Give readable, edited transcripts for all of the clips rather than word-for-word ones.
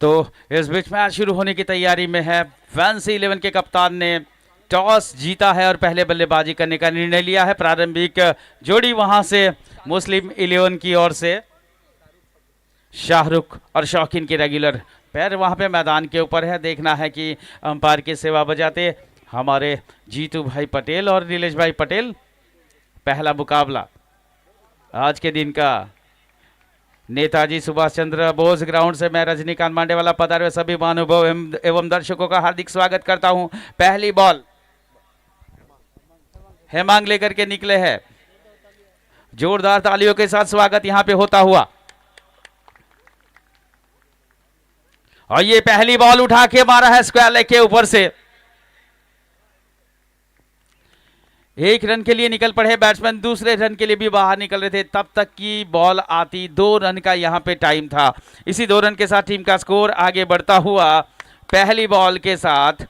तो इस बीच मैच शुरू होने की तैयारी में है। फैंसी 11 के कप्तान ने टॉस जीता है और पहले बल्लेबाजी करने का निर्णय लिया है। प्रारंभिक जोड़ी वहां से मुस्लिम 11 की ओर से शाहरुख और शौकीन की रेगुलर पैर वहां पे मैदान के ऊपर है। देखना है कि अंपायर की सेवा बजाते हमारे जीतू भाई पटेल और नीलेश भाई पटेल। पहला मुकाबला आज के दिन का नेताजी सुभाष चंद्र बोस ग्राउंड से मैं रजनीकांत मांडेवाला पधारे सभी महानुभाव एवं दर्शकों का हार्दिक स्वागत करता हूं। पहली बॉल हेमांग लेकर के निकले हैं। जोरदार तालियों के साथ स्वागत यहां पे होता हुआ। और ये पहली बॉल उठा के मारा है स्क्वायर लेग के ऊपर से। एक रन के लिए निकल पड़े बैट्समैन, दूसरे रन के लिए भी बाहर निकल रहे थे तब तक की बॉल आती। 2 रन का यहां पे टाइम था। इसी 2 रन के साथ टीम का स्कोर आगे बढ़ता हुआ पहली बॉल के साथ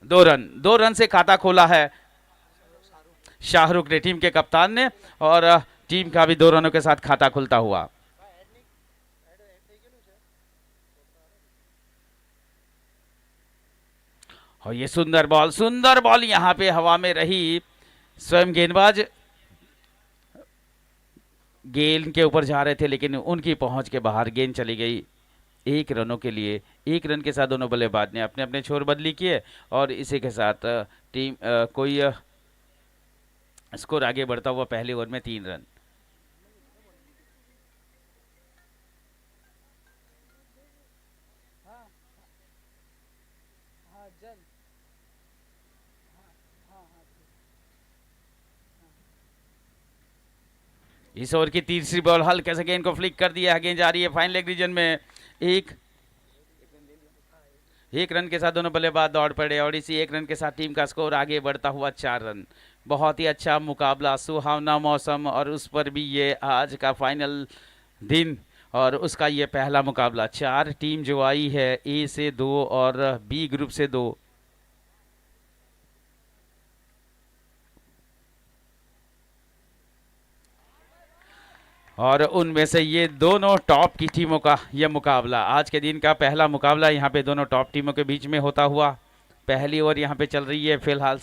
2 रन से खाता खोला है शाहरुख ने, टीम के कप्तान ने, और टीम का भी 2 रनों के साथ खाता खुलता हुआ। और ये सुंदर बॉल यहां पे हवा में रही। स्वयं गेंदबाज गेंद के ऊपर जा रहे थे लेकिन उनकी पहुंच के बाहर गेंद चली गई। 1 रनों के लिए 1 रन के साथ दोनों बल्लेबाज ने अपने अपने छोर बदली किए और इसी के साथ टीम कोई स्कोर आगे बढ़ता हुआ पहले ओवर में 3 रन। इस ओवर की तीसरी बॉल हल्के से गेंद को फ्लिक कर दिया। गेंद जा रही है फाइन लेग रीजन में। एक रन के साथ दोनों बल्लेबाज दौड़ पड़े और इसी 1 रन के साथ टीम का स्कोर आगे बढ़ता हुआ 4 रन। बहुत ही अच्छा मुकाबला, सुहावना मौसम और उस पर भी ये आज का फाइनल दिन और उसका ये पहला मुकाबला। 4 टीम जो आई है, ए से 2 और बी ग्रुप से 2। और उनमें से ये दोनों टॉप की टीमों का यह मुकाबला, आज के दिन का पहला मुकाबला यहाँ पे दोनों टॉप टीमों के बीच में होता हुआ। पहली ओवर यहाँ पे चल रही है फिलहाल।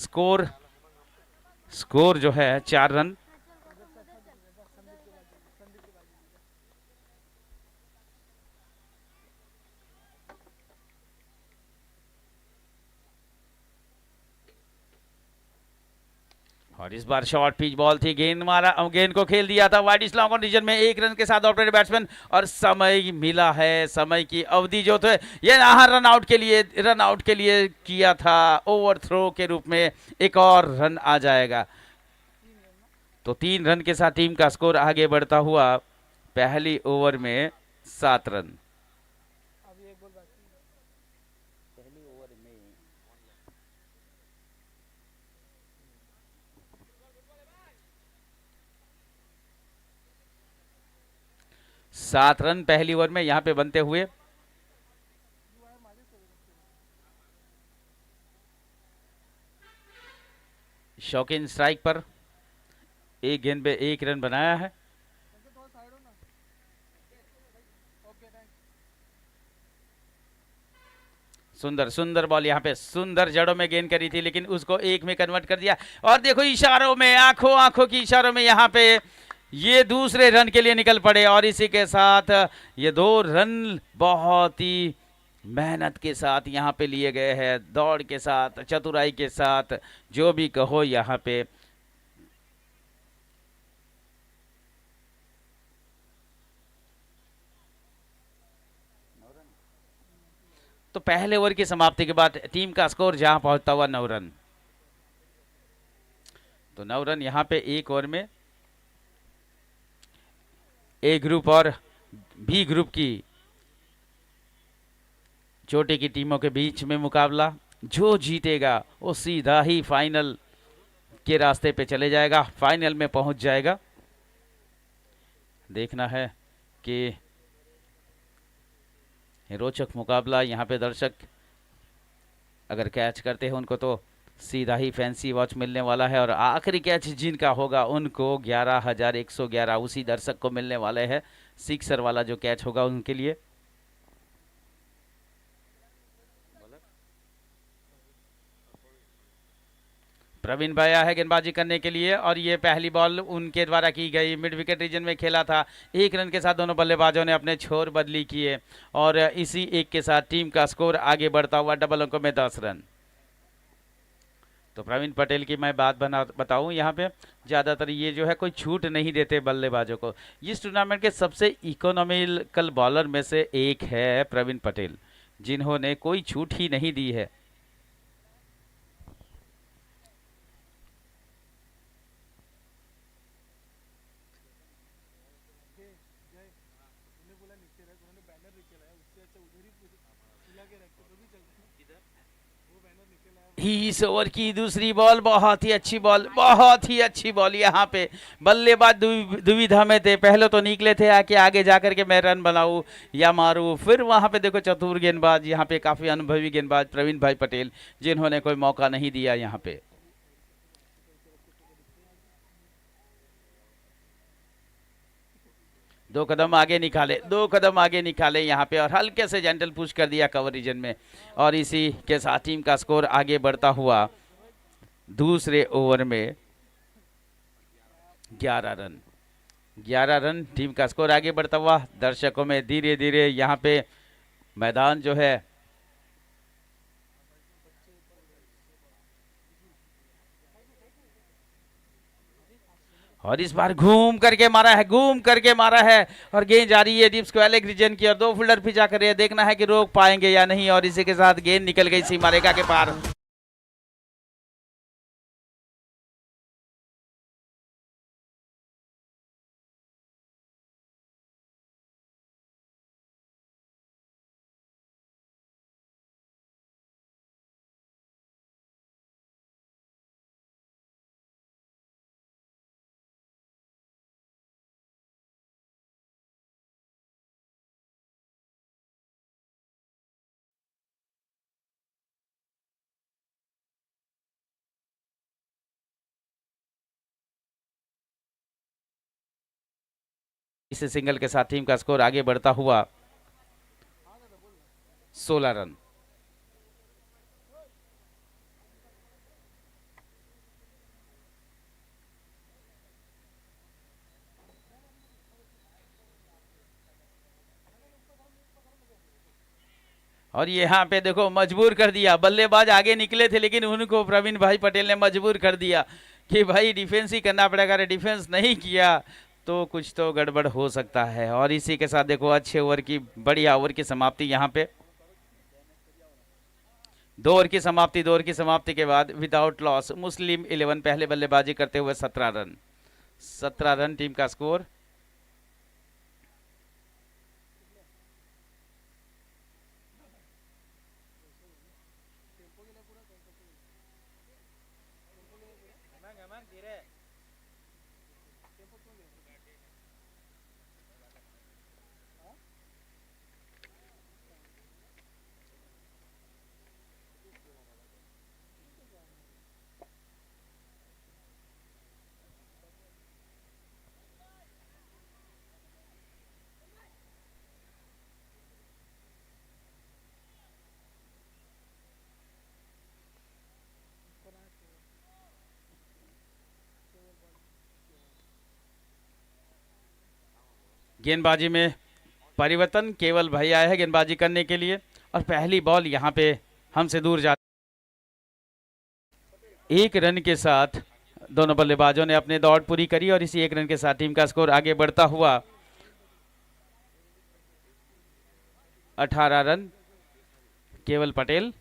स्कोर जो है 4 रन। और इस बार शॉर्ट पिच बॉल थी, गेंद मारा, गेंद को खेल दिया था वाइड स्लॉन्ग कंडीशन में। 1 रन के साथ ऑपरेटर बैट्समैन और समय मिला है। समय की अवधि जो थे ये रन आउट के लिए किया था। ओवर थ्रो के रूप में एक और रन आ जाएगा तो 3 रन के साथ टीम का स्कोर आगे बढ़ता हुआ पहली ओवर में 7 रन। 7 रन पहली ओवर में यहां पे बनते हुए। शौकीन स्ट्राइक पर एक गेंद पे 1 रन बनाया है। सुंदर बॉल यहाँ पे सुंदर जड़ों में गेंद करी थी लेकिन उसको 1 में कन्वर्ट कर दिया। और देखो इशारों में, आंखों की इशारों में यहाँ पे ये दूसरे रन के लिए निकल पड़े और इसी के साथ ये 2 रन बहुत ही मेहनत के साथ यहाँ पे लिए गए हैं, दौड़ के साथ, चतुराई के साथ, जो भी कहो यहाँ पे। तो पहले ओवर की समाप्ति के बाद टीम का स्कोर जहां पहुंचता हुआ 9 रन। तो 9 रन यहां पे एक ओवर में ए ग्रुप और बी ग्रुप की चोटी की टीमों के बीच में मुकाबला। जो जीतेगा वो सीधा ही फाइनल के रास्ते पे चले जाएगा, फाइनल में पहुंच जाएगा। देखना है कि रोचक मुकाबला। यहाँ पे दर्शक अगर कैच करते हैं उनको तो सीधा ही फैंसी वॉच मिलने वाला है और आखिरी कैच जिनका होगा उनको 11,111 उसी दर्शक को मिलने वाले हैं। सिक्सर वाला जो कैच होगा उनके लिए। प्रवीण भाई आया है गेंदबाजी करने के लिए और ये पहली बॉल उनके द्वारा की गई, मिड विकेट रीजन में खेला था। एक रन के साथ दोनों बल्लेबाजों ने अपने छोर बदली किए और इसी एक के साथ टीम का स्कोर आगे बढ़ता हुआ डबल अंकों में 10 रन। तो प्रवीण पटेल की मैं बात बताऊं, यहाँ पे ज़्यादातर ये जो है कोई छूट नहीं देते बल्लेबाजों को। इस टूर्नामेंट के सबसे इकोनॉमिकल बॉलर में से एक है प्रवीण पटेल, जिन्होंने कोई छूट ही नहीं दी है। इस ओवर की दूसरी बॉल बहुत ही अच्छी बॉल, बहुत ही अच्छी बॉल। यहाँ पे बल्लेबाज दुविधा में थे, पहले तो निकले थे आके आगे जाकर के मैं रन बनाऊं या मारूं, फिर वहां पे देखो चतुर गेंदबाज, यहाँ पे काफी अनुभवी गेंदबाज प्रवीण भाई पटेल, जिन्होंने कोई मौका नहीं दिया यहाँ पे। दो कदम आगे निकाले, दो कदम आगे निकाले यहाँ पे और हल्के से जेंटल पुश कर दिया कवर रीजन में और इसी के साथ टीम का स्कोर आगे बढ़ता हुआ दूसरे ओवर में 11 रन। 11 रन टीम का स्कोर आगे बढ़ता हुआ। दर्शकों में धीरे धीरे यहाँ पे मैदान जो है और इस बार घूम करके मारा है, घूम करके मारा है और गेंद जा रही है डीप स्क्वायर लेग रीजन की और दो फील्डर पीछा कर रहे हैं, देखना है कि रोक पाएंगे या नहीं और इसी के साथ गेंद निकल गई सीमा रेखा के पार। इस सिंगल के साथ टीम का स्कोर आगे बढ़ता हुआ 16 रन। और यहाँ पे देखो मजबूर कर दिया, बल्लेबाज आगे निकले थे लेकिन उनको प्रवीण भाई पटेल ने मजबूर कर दिया कि भाई डिफेंस ही करना पड़ेगा, अगर डिफेंस नहीं किया तो कुछ तो गड़बड़ हो सकता है। और इसी के साथ देखो अच्छे ओवर की, बढ़िया ओवर की समाप्ति यहाँ पे। 2 ओवर की समाप्ति, 2 ओवर की समाप्ति के बाद विदाउट लॉस मुस्लिम 11 पहले बल्लेबाजी करते हुए 17 रन। 17 रन टीम का स्कोर। गेंदबाजी में परिवर्तन, केवल भाई आया है गेंदबाजी करने के लिए और पहली बॉल यहाँ पे हमसे दूर जा, 1 रन के साथ दोनों बल्लेबाजों ने अपने दौड़ पूरी करी और इसी 1 रन के साथ टीम का स्कोर आगे बढ़ता हुआ 18 रन। केवल पटेल,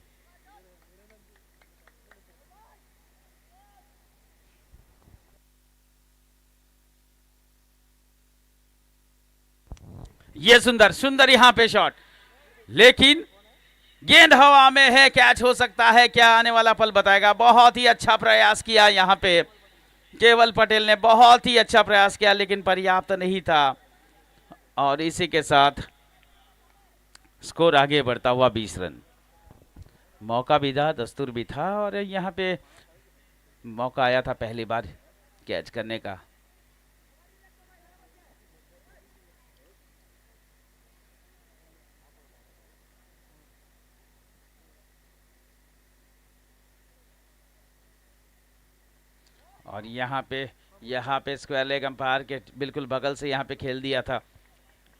ये सुंदर सुंदर यहाँ पे शॉट, लेकिन गेंद हवा में है, कैच हो सकता है क्या, आने वाला पल बताएगा। बहुत ही अच्छा प्रयास किया यहाँ पे केवल पटेल ने, बहुत ही अच्छा प्रयास किया लेकिन पर्याप्त नहीं था और इसी के साथ स्कोर आगे बढ़ता हुआ 20 रन। मौका भी था, दस्तूर भी था और यहाँ पे मौका आया था पहली बार कैच करने का। और यहाँ पे स्क्वायर लेग अंपायर के बिल्कुल बगल से यहाँ पे खेल दिया था।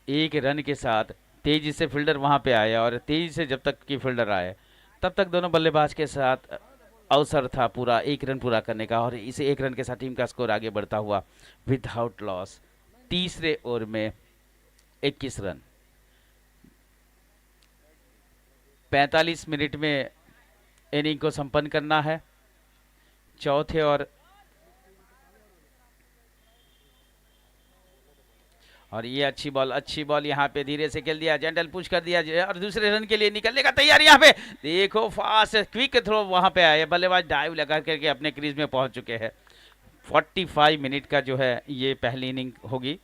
एक रन के साथ तेजी से फील्डर वहाँ पे आया और तेजी से जब तक कि फील्डर आए तब तक दोनों बल्लेबाज के साथ अवसर था पूरा एक रन पूरा करने का, और इसे एक रन के साथ टीम का स्कोर आगे बढ़ता हुआ विदाउट लॉस तीसरे ओवर में 21 रन। 45 मिनट में इनिंग को संपन्न करना है। चौथे और ये अच्छी बॉल यहाँ पे धीरे से खेल दिया, जेंटल पुश कर दिया और दूसरे रन के लिए निकलने का तैयार। यहाँ पे देखो फास्ट क्विक थ्रो वहां पे आया, बल्लेबाज डाइव लगा करके अपने क्रीज में पहुंच चुके हैं। 45 मिनट का जो है ये पहली इनिंग होगी।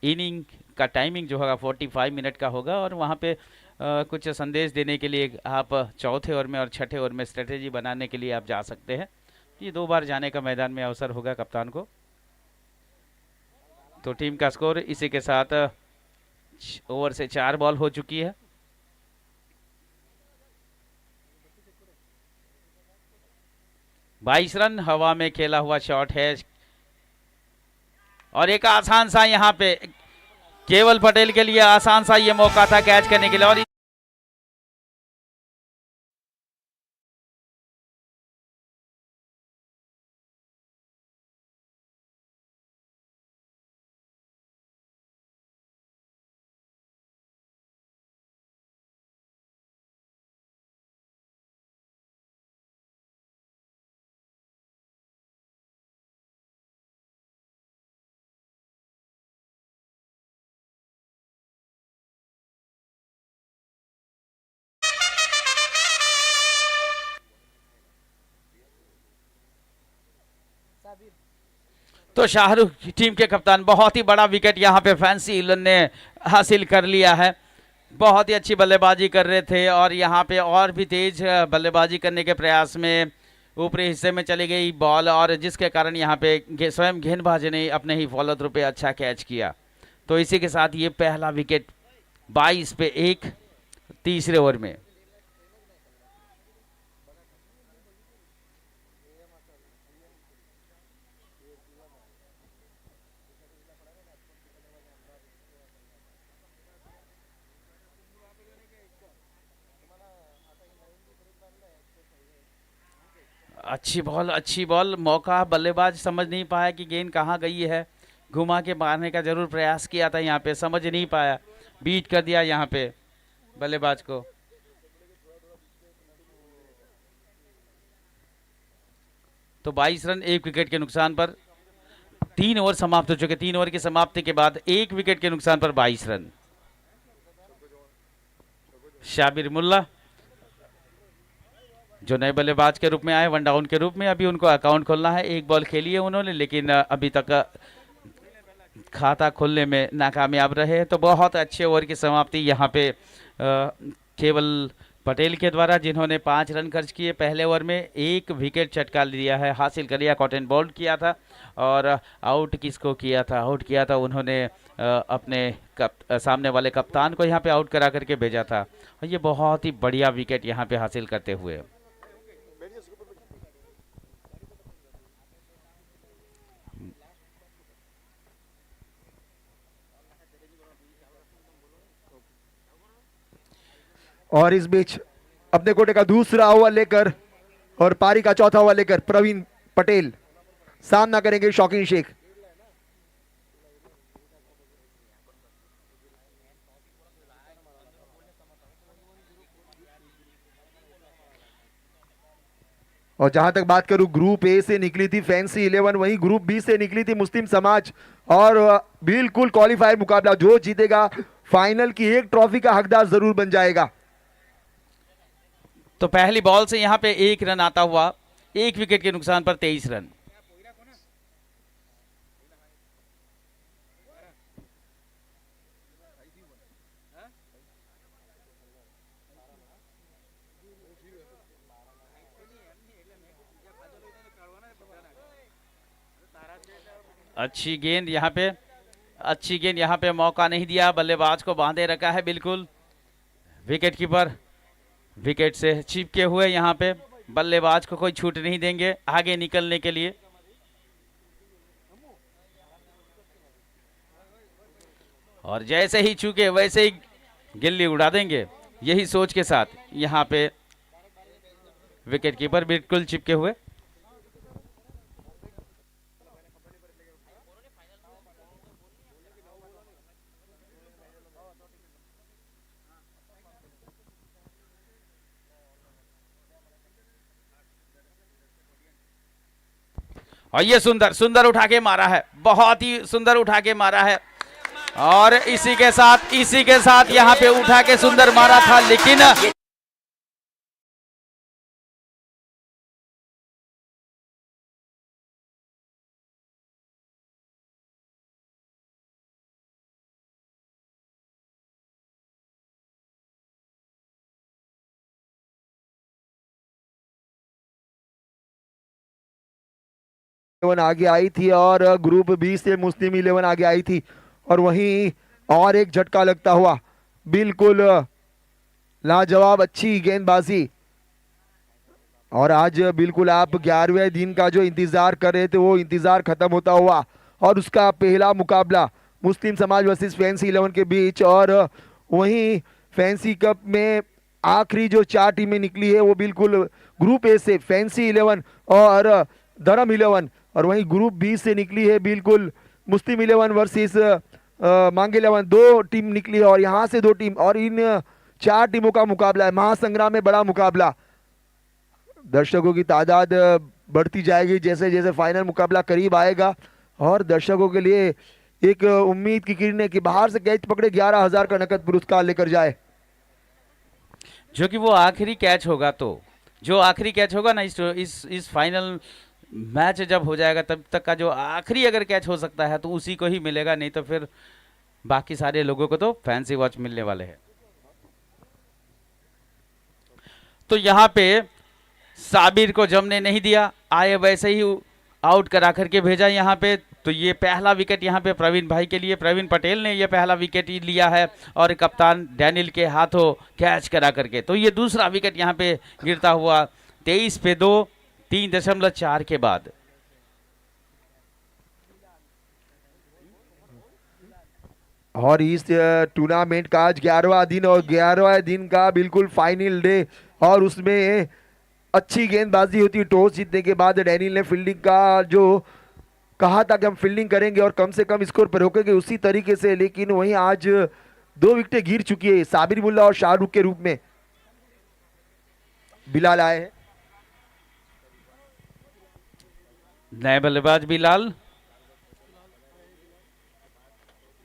इनिंग का टाइमिंग जो होगा 45 मिनट का होगा, और वहाँ पे कुछ संदेश देने के लिए आप चौथे ओवर में और छठे ओवर में स्ट्रेटेजी बनाने के लिए आप जा सकते हैं। ये 2 बार जाने का मैदान में अवसर होगा कप्तान को। तो टीम का स्कोर इसी के साथ ओवर से 4 बॉल हो चुकी है। बाईस रन हवा में खेला हुआ शॉट है, और एक आसान सा यहाँ पे केवल पटेल के लिए आसान सा ये मौका था कैच करने के लिए। और तो शाहरुख टीम के कप्तान बहुत ही बड़ा विकेट यहाँ पे फैंसी इलन ने हासिल कर लिया है। बहुत ही अच्छी बल्लेबाजी कर रहे थे, और यहाँ पे और भी तेज बल्लेबाजी करने के प्रयास में ऊपरी हिस्से में चली गई बॉल, और जिसके कारण यहाँ पे स्वयं गेंदबाज ने अपने ही फॉलो थ्रू पे अच्छा कैच किया। तो इसी के साथ ये पहला विकेट 22 पे 1 तीसरे ओवर में। अच्छी बॉल मौका बल्लेबाज समझ नहीं पाया कि गेंद कहाँ गई है, घुमा के मारने का जरूर प्रयास किया था, यहाँ पे समझ नहीं पाया, बीट कर दिया यहाँ पे बल्लेबाज को। तो 22 रन 1 विकेट के नुकसान पर 3 ओवर समाप्त हो चुके। 3 ओवर की समाप्ति के बाद 1 विकेट के नुकसान पर 22 रन। शाबिर मुल्ला जो नए बल्लेबाज के रूप में आए, 1 डाउन के रूप में, अभी उनको अकाउंट खोलना है। 1 बॉल खेली है उन्होंने, लेकिन अभी तक खाता खोलने में नाकामयाब रहे। तो बहुत अच्छे ओवर की समाप्ति यहाँ पे केवल पटेल के द्वारा, जिन्होंने 5 रन खर्च किए पहले ओवर में, 1 विकेट चटका लिया है, हासिल कर लिया। कॉटन बोल्ड किया था, और आउट किसको किया था? आउट किया था उन्होंने अपने सामने वाले कप्तान को यहाँ पे आउट करा करके भेजा था। और ये बहुत ही बढ़िया विकेट यहाँ पे हासिल करते हुए और इस बीच अपने कोटे का दूसरा ओवर लेकर और पारी का चौथा ओवर लेकर प्रवीण पटेल सामना करेंगे शौकीन शेख। और जहां तक बात करूं, ग्रुप ए से निकली थी फैंसी 11, वहीं ग्रुप बी से निकली थी मुस्लिम समाज, और बिल्कुल क्वालिफायर मुकाबला, जो जीतेगा फाइनल की 1 ट्रॉफी का हकदार जरूर बन जाएगा। तो पहली बॉल से यहाँ पे 1 रन आता हुआ 1 विकेट के नुकसान पर 23 रन। अच्छी गेंद यहाँ पे मौका नहीं दिया, बल्लेबाज को बांधे रखा है बिल्कुल। विकेट कीपर विकेट से चिपके हुए यहाँ पे, बल्लेबाज को कोई छूट नहीं देंगे आगे निकलने के लिए। और जैसे ही चूके वैसे ही गिल्ली उड़ा देंगे, यही सोच के साथ यहाँ पे विकेट कीपर बिल्कुल चिपके हुए। और ये सुंदर सुंदर उठा के मारा है, बहुत ही सुंदर उठा के मारा है। और इसी के साथ यहाँ पे उठा के सुंदर मारा था, लेकिन इलेवन आगे आई थी और ग्रुप बी से मुस्लिम 11 आगे आई थी। और वहीं और एक झटका लगता हुआ, बिल्कुल लाजवाब अच्छी गेंदबाजी। और आज बिल्कुल आप 11वें दिन का जो इंतजार कर रहे थे वो इंतजार खत्म होता हुआ, और उसका पहला मुकाबला मुस्लिम समाज वर्सेस फैंसी 11 के बीच। और वहीं फैंसी कप में आखिरी जो 4 टीमें निकली है वो बिल्कुल ग्रुप ए से फैंसी 11 और धर्म 11, और वहीं ग्रुप बी से निकली है बिल्कुल मुस्लिम 11 वर्सेस मांगे 11। 2 टीम निकली है और यहाँ से 2 टीम, और इन 4 टीमों का मुकाबला है। महासंग्राम में बड़ा मुकाबला, दर्शकों की तादाद बढ़ती जाएगी जैसे जैसे फाइनल मुकाबला करीब आएगा। और दर्शकों के लिए एक उम्मीद की किरणें कि बाहर से कैच पकड़े 11,000 का नकद पुरस्कार लेकर जाए, जो कि वो आखिरी कैच होगा। तो जो आखिरी कैच होगा ना इस फाइनल मैच जब हो जाएगा, तब तक का जो आखिरी अगर कैच हो सकता है तो उसी को ही मिलेगा, नहीं तो फिर बाकी सारे लोगों को तो फैंसी वॉच मिलने वाले हैं। तो यहाँ पे साबिर को जमने नहीं दिया, आए वैसे ही आउट करा करके भेजा यहाँ पे। तो ये पहला विकेट यहाँ पे प्रवीण भाई के लिए, प्रवीण पटेल ने ये पहला विकेट ही लिया है और कप्तान डैनियल के हाथों कैच करा करके। तो ये दूसरा विकेट यहाँ पे गिरता हुआ 23 पे 2, 3.4 के बाद। और इस टूर्नामेंट का आज 11वां दिन और 11वें दिन का बिल्कुल फाइनल डे, और उसमें अच्छी गेंदबाजी होती है। टॉस जीतने के बाद डैनियल ने फील्डिंग का जो कहा था कि हम फील्डिंग करेंगे और कम से कम स्कोर पर रोकेंगे, उसी तरीके से, लेकिन वहीं आज 2 विकेटें गिर चुकी है साबिर मुल्ला और शाहरुख के रूप में। बिलाल आए हैं, नए बल्लेबाज बिलाल,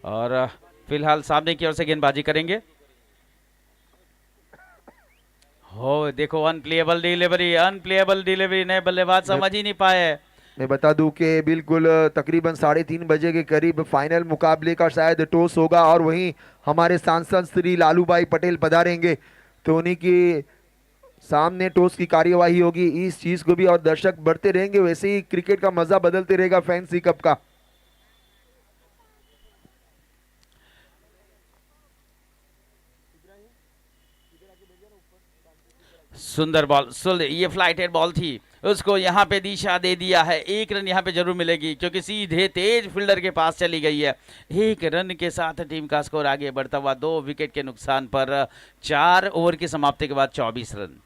और फिलहाल सामने की ओर से गेंदबाजी करेंगे। हो देखो, अनप्लेएबल डिलीवरी, नए बल्लेबाज समझ ही नहीं पाए। मैं बता दूं कि बिल्कुल तकरीबन 3:30 बजे के करीब फाइनल मुकाबले का शायद टॉस होगा, और वहीं हमारे सांसद श्री लालू भाई पटेल पधारेंगे, तो उन्हीं की सामने टॉस की कार्यवाही होगी। इस चीज को भी, और दर्शक बढ़ते रहेंगे, वैसे ही क्रिकेट का मजा बदलते रहेगा फैंसी कप का। सुंदर बॉल, ये फ्लाइटेड बॉल थी, उसको यहाँ पे दिशा दे दिया है। 1 रन यहाँ पे जरूर मिलेगी क्योंकि सीधे तेज फील्डर के पास चली गई है। 1 रन के साथ टीम का स्कोर आगे बढ़ता हुआ 2 विकेट के नुकसान पर 4 ओवर की समाप्ति के बाद 24 रन।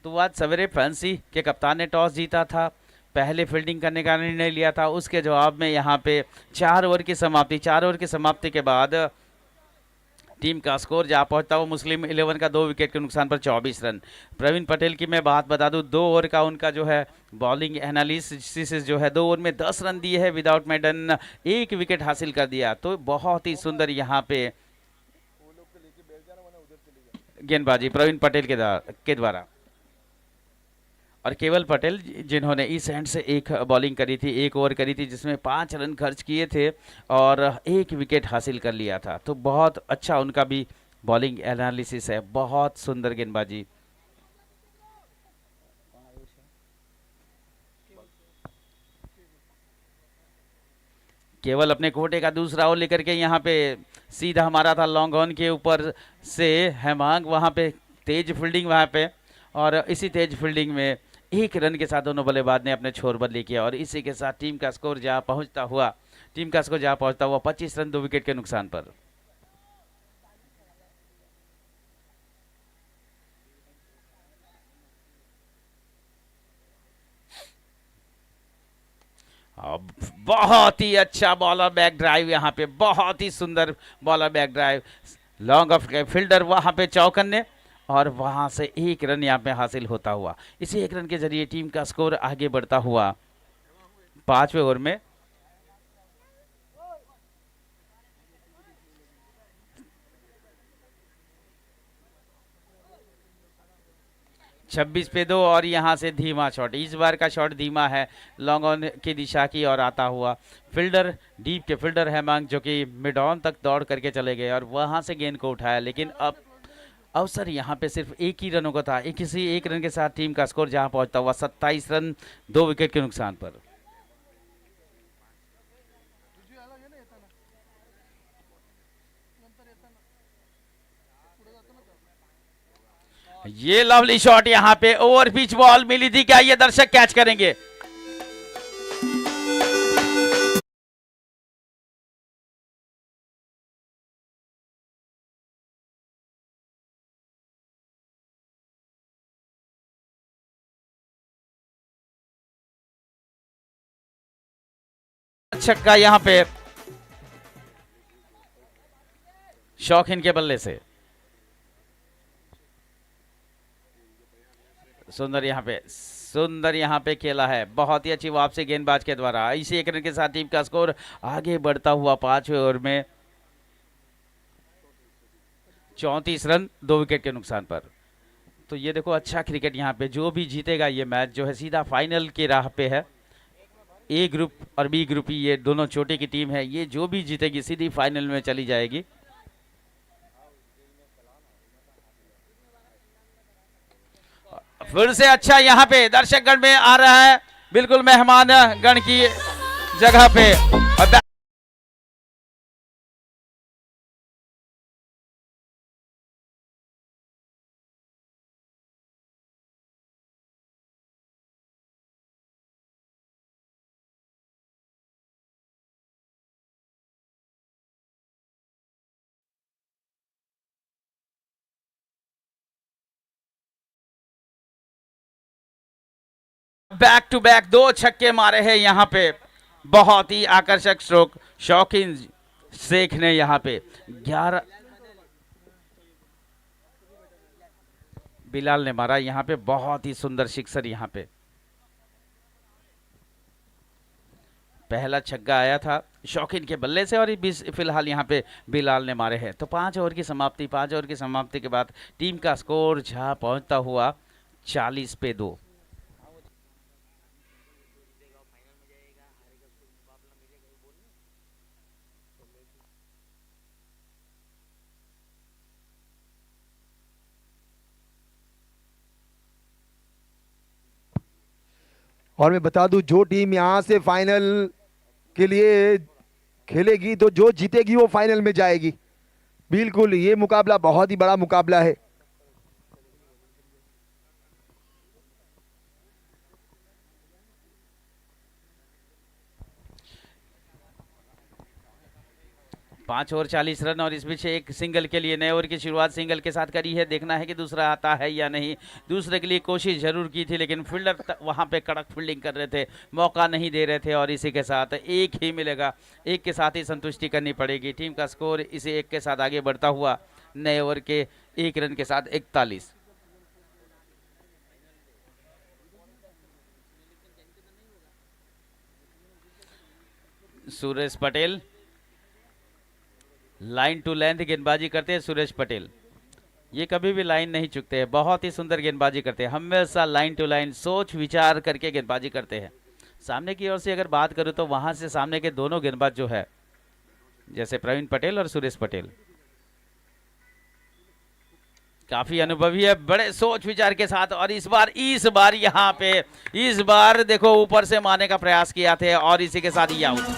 तो आज सवेरे फैंसी के कप्तान ने टॉस जीता था, पहले फील्डिंग करने का निर्णय लिया था, उसके जवाब में यहाँ पे 4 ओवर की समाप्ति के बाद टीम का स्कोर जा पहुंचता वो मुस्लिम 11 का 2 विकेट के नुकसान पर 24 रन। प्रवीण पटेल की मैं बात बता दूं, 2 ओवर का उनका जो है बॉलिंग एनालिसिस जो है, 2 ओवर में 10 रन दिए है विदाउट मेडन, 1 विकेट हासिल कर दिया। तो बहुत ही सुंदर यहाँ पे गेंदबाजी प्रवीण पटेल के द्वारा, और केवल पटेल जिन्होंने इस एंड से 1 बॉलिंग करी थी, 1 ओवर करी थी, जिसमें 5 रन खर्च किए थे और 1 विकेट हासिल कर लिया था। तो बहुत अच्छा उनका भी बॉलिंग एनालिसिस है, बहुत सुंदर गेंदबाजी। केवल अपने कोटे का दूसरा ओवर लेकर के यहाँ पे सीधा हमारा था लॉन्ग ऑन के ऊपर से हेमांग, वहाँ पे तेज फील्डिंग वहाँ पे, और इसी तेज फील्डिंग में 1 रन के साथ दोनों बल्लेबाज ने अपने छोर बदली किया, और इसी के साथ टीम का स्कोर जा पहुंचता हुआ 25 रन 2 विकेट के नुकसान पर। अब बहुत ही अच्छा बॉलर बैक ड्राइव, यहाँ पे बहुत ही सुंदर bowler back drive, long off fielder वहाँ पे चौकन्ने, और वहाँ से एक रन यहाँ पे हासिल होता हुआ। इसी एक रन के जरिए टीम का स्कोर आगे बढ़ता हुआ 5वें ओवर में 26 पे 2, और यहाँ से धीमा शॉट, इस बार का शॉट धीमा है, लॉन्ग ऑन की दिशा की और आता हुआ। फील्डर डीप के फील्डर हैमांग जो कि मिड ऑन तक दौड़ करके चले गए और वहाँ से गेंद को उठाया, लेकिन अब अवसर यहाँ पे सिर्फ एक ही रनों का था। किसी एक रन के साथ टीम का स्कोर जहाँ पहुँचता हुआ 27 रन 2 विकेट के नुकसान पर। ये लवली शॉट, यहाँ पे ओवर पिच बॉल मिली थी, क्या ये दर्शक कैच करेंगे? छक्का यहाँ पे शौकीन के बल्ले से, सुंदर यहाँ पे खेला है, बहुत ही अच्छी वापसी गेंदबाज के द्वारा। इसी एक रन के साथ टीम का स्कोर आगे बढ़ता हुआ 5वें ओवर में 34 रन 2 विकेट के नुकसान पर। तो ये देखो अच्छा क्रिकेट यहाँ पे, जो भी जीतेगा ये मैच जो है सीधा फाइनल की राह पे है। ए ग्रुप और बी ग्रुप, ये दोनों छोटे की टीम है, ये जो भी जीतेगी सीधी फाइनल में चली जाएगी। फिर से अच्छा यहाँ पे दर्शक गण में आ रहा है, बिल्कुल मेहमान गण की जगह पे, और बैक टू बैक 2 छक्के मारे हैं यहाँ पे, बहुत ही आकर्षक स्ट्रोक शौकीन शेख ने यहाँ पे 11, बिलाल ने मारा यहाँ पे, बहुत ही सुंदर सिक्सर यहाँ पे। पहला छक्का आया था शौकीन के बल्ले से और फिलहाल यहाँ पे बिलाल ने मारे हैं। तो 5 ओवर की समाप्ति के बाद टीम का स्कोर जहाँ पहुँचता हुआ 40 पे 2। और मैं बता दूं, जो टीम यहां से फाइनल के लिए खेलेगी तो जो जीतेगी वो फाइनल में जाएगी। बिल्कुल, ये मुकाबला बहुत ही बड़ा मुकाबला है। पाँच ओवर 40 रन, और इस बीच एक सिंगल के लिए नए ओवर की शुरुआत सिंगल के साथ करी है। देखना है कि दूसरा आता है या नहीं। दूसरे के लिए कोशिश जरूर की थी, लेकिन फील्डर वहां पे कड़क फील्डिंग कर रहे थे, मौका नहीं दे रहे थे, और इसी के साथ एक ही मिलेगा, एक के साथ ही संतुष्टि करनी पड़ेगी। टीम का स्कोर इसी एक के साथ आगे बढ़ता हुआ नए ओवर के 1 रन के साथ 41। Suresh Patel line to length गेंदबाजी करते हैं। सुरेश पटेल ये कभी भी लाइन नहीं चुकते हैं, बहुत ही सुंदर गेंदबाजी करते हैं, हमेशा लाइन टू लाइन सोच विचार करके गेंदबाजी करते हैं। सामने की ओर से अगर बात करूं तो वहां से सामने के दोनों गेंदबाज जो है, जैसे प्रवीण पटेल और सुरेश पटेल, काफी अनुभवी है, बड़े सोच विचार के साथ। और इस बार यहाँ पे इस बार देखो ऊपर से मारने का प्रयास किया थे, और इसी के साथ ही आउट।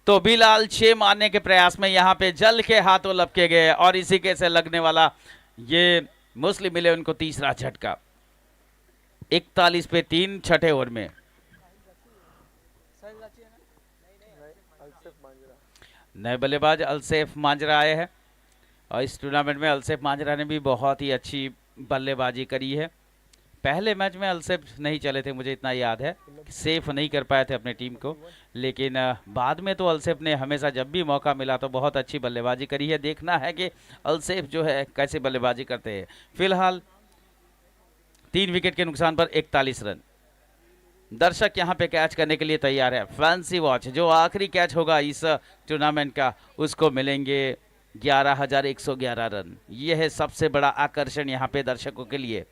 तो बिलाल 6 मारने के प्रयास में यहाँ पे जल के हाथों लपके गए, और इसी के से लगने वाला ये मुस्लिम 11 को तीसरा झटका। 41 पे 3 छठे ओवर में। नए बल्लेबाज अलसेफ मांजरा आए हैं और इस टूर्नामेंट में अलसेफ मांजरा ने भी बहुत ही अच्छी बल्लेबाजी करी है। पहले मैच में अलसेफ नहीं चले थे, मुझे इतना याद है, सेफ नहीं कर पाए थे अपने टीम को, लेकिन बाद में तो अलसेफ ने हमेशा जब भी मौका मिला तो बहुत अच्छी बल्लेबाजी करी है। देखना है कि अलसेफ जो है कैसे बल्लेबाजी करते हैं। फिलहाल 3 विकेट के नुकसान पर 41 रन। दर्शक यहां पे कैच करने के लिए तैयार है। फैंसी वॉच जो आखिरी कैच होगा इस टूर्नामेंट का, उसको मिलेंगे 11,111 रन। यह है सबसे बड़ा आकर्षण यहां पे दर्शकों के लिए।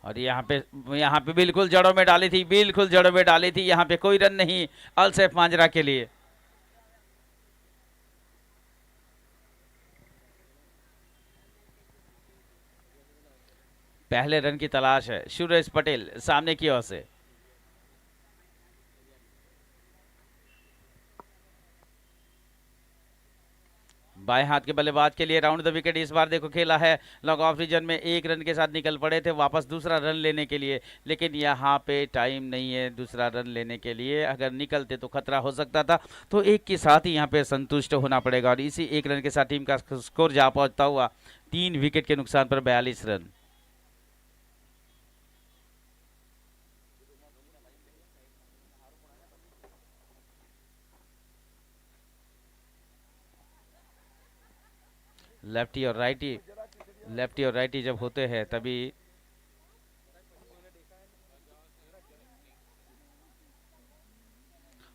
और यहाँ पे बिल्कुल जड़ों में डाली थी, बिल्कुल जड़ों में डाली थी। यहाँ पे कोई रन नहीं अलसेफ मांजरा के लिए। पहले रन की तलाश है। सुरेश पटेल सामने की ओर से। बाएं हाथ के बल्लेबाज के लिए राउंड द विकेट इस बार देखो खेला है। लॉन्ग ऑफ रीजन में 1 रन के साथ निकल पड़े थे वापस दूसरा रन लेने के लिए, लेकिन यहाँ पे टाइम नहीं है दूसरा रन लेने के लिए। अगर निकलते तो खतरा हो सकता था, तो 1 के साथ ही यहाँ पे संतुष्ट होना पड़ेगा। और इसी 1 रन के साथ टीम का स्कोर जा पहुंचता हुआ 3 विकेट के नुकसान पर 42 रन। लेफ्टी और राइटी जब होते हैं तभी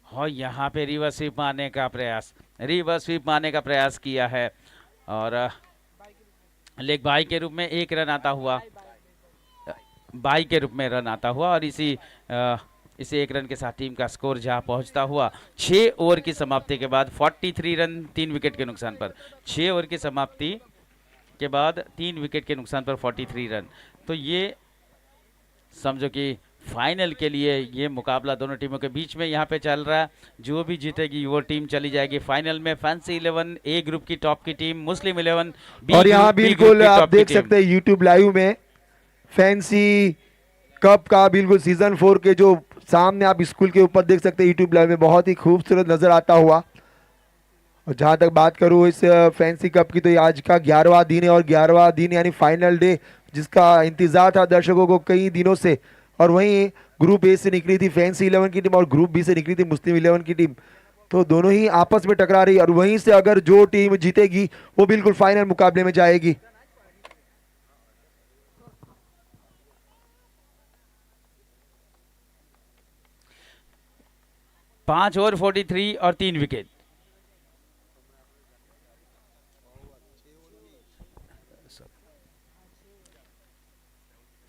हाँ, यहाँ पे रिवर्स स्वीप मारने का प्रयास किया है और लेग बाई के रूप में 1 रन आता हुआ, बाई के रूप में रन आता हुआ। और इसी 1 रन के साथ टीम का स्कोर जहां पहुंचता हुआ 6 ओवर की समाप्ति के बाद 43 रन 3 विकेट के नुकसान पर। 6 ओवर की समाप्ति के बाद 3 विकेट के नुकसान पर 43 रन। तो ये समझो कि फाइनल के लिए ये मुकाबला दोनों टीमों के बीच में यहाँ पे चल रहा है। जो भी जीतेगी वो टीम चली जाएगी फाइनल में। फैंसी 11 ए ग्रुप की टॉप की टीम, मुस्लिम 11 बी और यहाँ बिल्कुल आप देख सकते हैं टीम। YouTube लाइव में फैंसी कप का बिल्कुल सीजन 4 के जो सामने आप स्कूल के ऊपर देख सकते हैं YouTube लाइव में, बहुत ही खूबसूरत नजर आता हुआ। और जहां तक बात करूं इस फैंसी कप की, तो ये आज का 11वां दिन है और 11वां दिन यानी फाइनल डे, जिसका इंतजार था दर्शकों को कई दिनों से। और वहीं ग्रुप ए से निकली थी फैंसी 11 की टीम और ग्रुप बी से निकली थी मुस्लिम 11 की टीम, तो दोनों ही आपस में टकरा रही। और वहीं से अगर जो टीम जीतेगी वो बिल्कुल फाइनल मुकाबले में जाएगी। पांच ओवर 43 और 3 विकेट।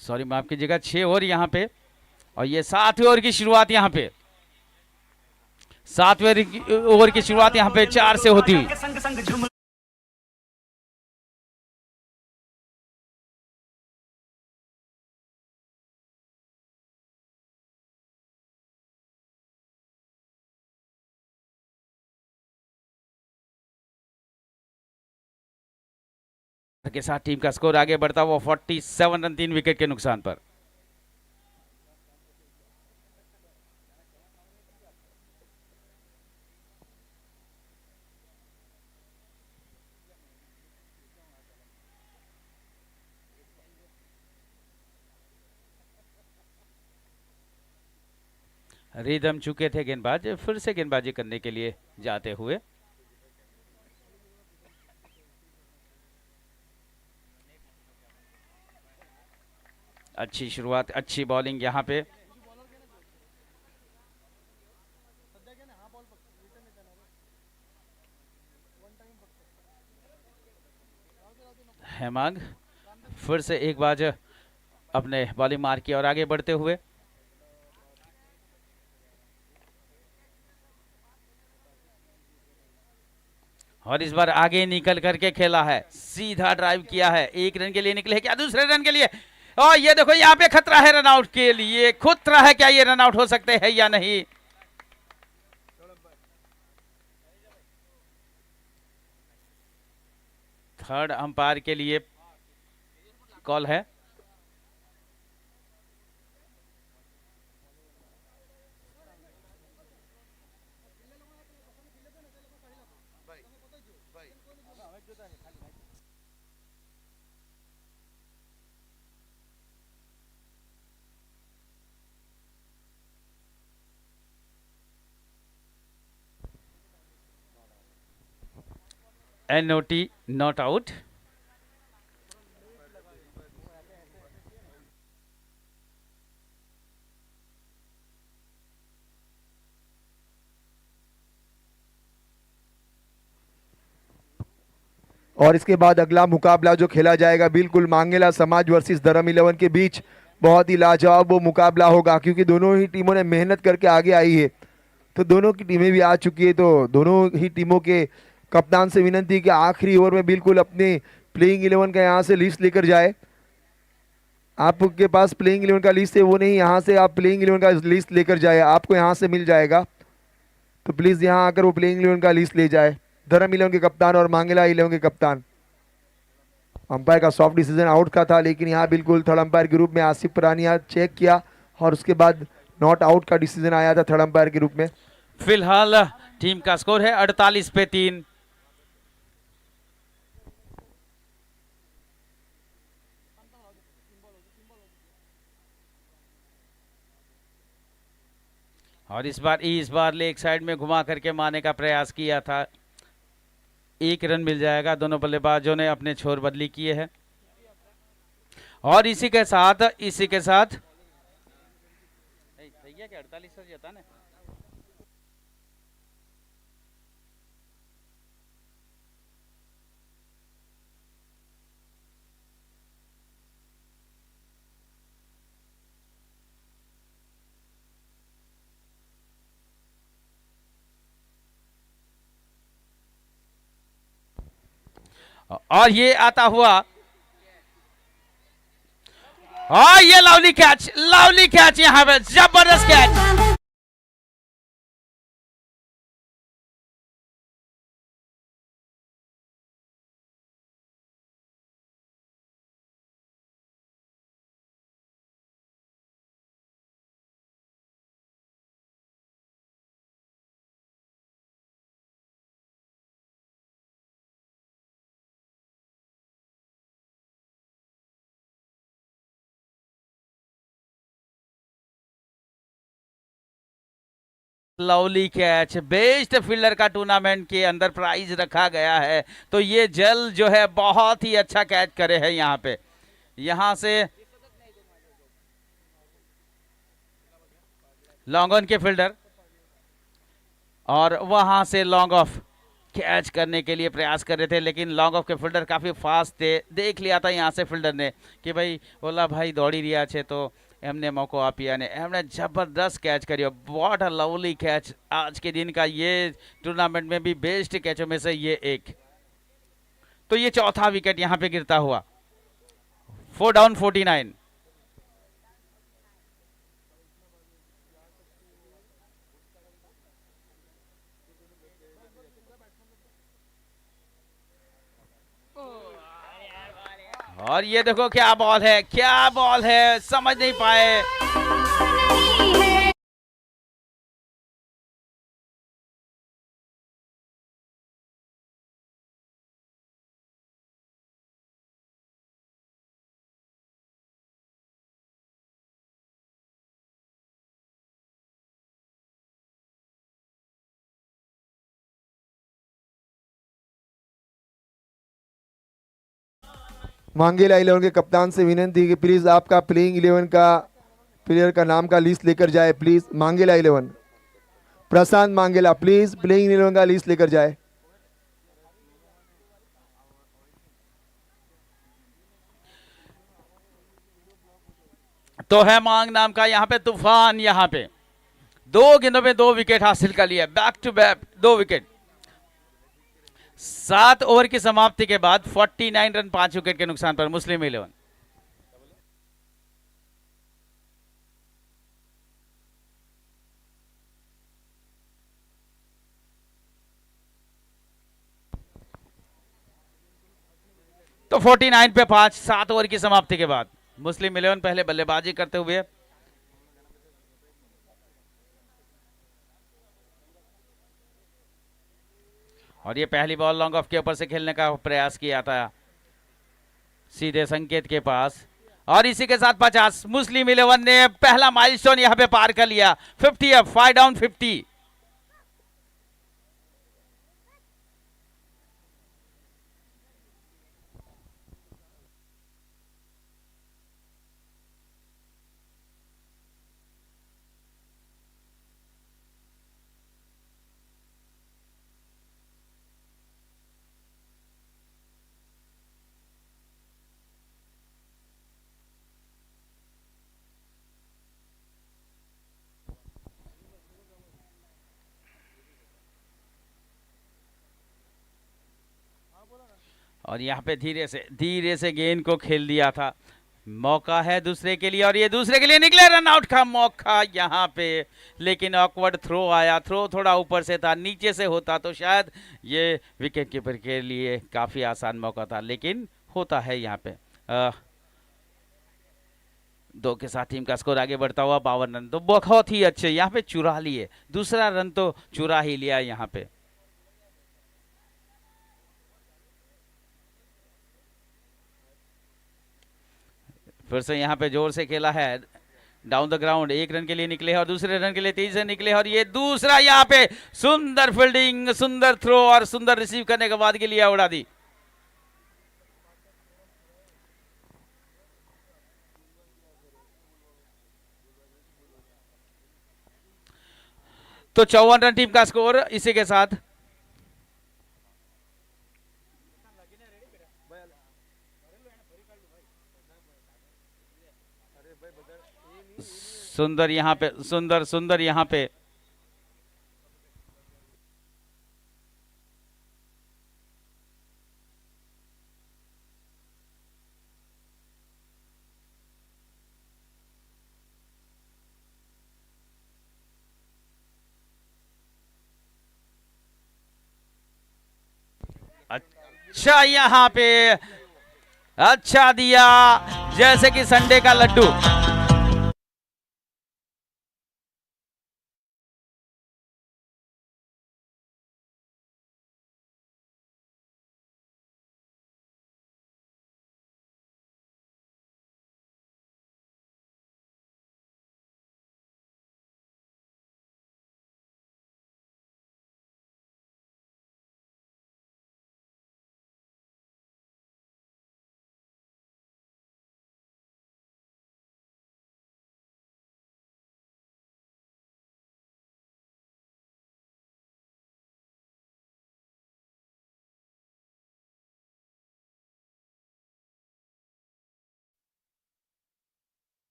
सॉरी माफ कीजिएगा, 6 ओवर यहाँ पे। और ये 7वें ओवर की शुरुआत यहाँ पे, 7वें ओवर की शुरुआत यहाँ पे 4 से होती हुई। के साथ टीम का स्कोर आगे बढ़ता हुआ 47 रन 3 विकेट के नुकसान पर। रिदम चुके थे गेंदबाज, फिर से गेंदबाजी करने के लिए जाते हुए। अच्छी शुरुआत, अच्छी बॉलिंग यहाँ पे। हेमांग फिर से एक बार अपने बॉलिंग मार की और आगे बढ़ते हुए। और इस बार आगे निकल करके खेला है, सीधा ड्राइव किया है, 1 रन के लिए निकले, क्या दूसरे रन के लिए, और ये देखो यहाँ पे खतरा है रनआउट के लिए, खतरा है, क्या ये रनआउट हो सकते हैं या नहीं। थर्ड अंपायर के लिए कॉल है। NOT not out। और इसके बाद अगला मुकाबला जो खेला जाएगा बिल्कुल मांगेला समाज वर्सेस धर्म 11 के बीच, बहुत ही लाजवाब वो मुकाबला होगा क्योंकि दोनों ही टीमों ने मेहनत करके आगे आई है, तो दोनों की टीमें भी आ चुकी है। तो दोनों ही टीमों के कप्तान से विनती कि आखिरी ओवर में बिल्कुल अपने प्लेइंग 11 का यहाँ से लिस्ट लेकर जाए। आपके पास प्लेइंग 11 का लिस्ट है वो नहीं, यहाँ से आप प्लेइंग 11 का लिस्ट लेकर जाए, आपको यहाँ से मिल जाएगा, तो प्लीज़ यहाँ आकर वो प्लेइंग 11 का लिस्ट ले जाए। धर्म 11 के कप्तान और मांगेला 11 के कप्तान। अंपायर का सॉफ्ट डिसीजन आउट का था, लेकिन यहाँ बिल्कुल थर्ड अंपायर के रूप में आसिफ परानिया चेक किया और उसके बाद नॉट आउट का डिसीजन आया था थर्ड अंपायर के रूप में। फिलहाल टीम का स्कोर है 48 पे 3। और इस बार लेग साइड में घुमा करके मारने का प्रयास किया था, 1 रन मिल जाएगा। दोनों बल्लेबाजों ने अपने छोर बदली किए हैं और इसी के साथ क्या 48 रन जाता ना। और ये आता हुआ, और ये लवली कैच यहां पे, जबरदस्त catch. Lovely catch, best fielder का टूर्नामेंट के अंदर प्राइज रखा गया है, तो ये जल जो है बहुत ही अच्छा कैच करे हैं यहाँ पे। यहां से लॉन्ग ऑन के फील्डर और वहां से लॉन्ग ऑफ कैच करने के लिए प्रयास कर रहे थे, लेकिन लॉन्ग ऑफ के फील्डर काफी फास्ट थे। देख लिया था यहाँ से फील्डर ने कि भाई बोला भाई दौड़ी रिया है, तो એમને મોકો આપી અને એમણે જબરદસ્ત कैच કર્યો। व्हाट अ लवली कैच, आज के दिन का ये टूर्नामेंट में भी बेस्ट कैचों में से ये एक। तो ये चौथा विकेट यहाँ पे गिरता हुआ, 4 डाउन 49। और ये देखो क्या बॉल है, समझ नहीं पाए। मांगेला 11 के कप्तान से विनती कि प्लीज आपका प्लेइंग 11 का प्लेयर का नाम का लिस्ट लेकर जाए। प्लीज मांगेला 11, प्रशांत मांगेला, प्लीज प्लेइंग 11 का लिस्ट लेकर जाए। तो है मांग नाम का यहाँ पे तूफान, यहाँ पे 2 गेंदों में 2 विकेट हासिल कर लिया, back to back 2 wicket. 7 over की समाप्ति के बाद 49 रन 5 विकेट के नुकसान पर मुस्लिम 11। तो 49 पे 5 7 ओवर की समाप्ति के बाद मुस्लिम 11 पहले बल्लेबाजी करते हुए और ये पहली बॉल लॉन्ग ऑफ के ऊपर से खेलने का प्रयास किया था सीधे संकेत के पास और इसी के साथ 50 मुस्लिम 11 ने पहला माइलस्टोन यहां पे पार कर लिया। 50 अप 5 डाउन 50। और यहाँ पे धीरे से गेंद को खेल दिया था। मौका है दूसरे के लिए और ये दूसरे के लिए निकले, रन आउट का मौका यहाँ पे, लेकिन ऑकवर्ड थ्रो आया। थ्रो थोड़ा ऊपर से था, नीचे से होता तो शायद ये विकेट कीपर के लिए काफी आसान मौका था, लेकिन होता है यहाँ पे। 2 के साथ टीम का स्कोर आगे बढ़ता हुआ 52 रन। तो बहुत ही अच्छे यहाँ पे चुरा लिए, दूसरा रन तो चुरा ही लिया यहाँ पे। फिर से यहाँ पे जोर से खेला है डाउन द ग्राउंड। 1 रन के लिए निकले और दूसरे रन के लिए तेजी से निकले और ये दूसरा यहाँ पे सुंदर फील्डिंग, सुंदर थ्रो और सुंदर रिसीव करने के बाद के लिए उड़ा दी। तो 54 रन टीम का स्कोर इसी के साथ। सुंदर यहाँ पे, सुंदर यहाँ पे। अच्छा यहाँ पे अच्छा दिया, जैसे कि संडे का लड्डू।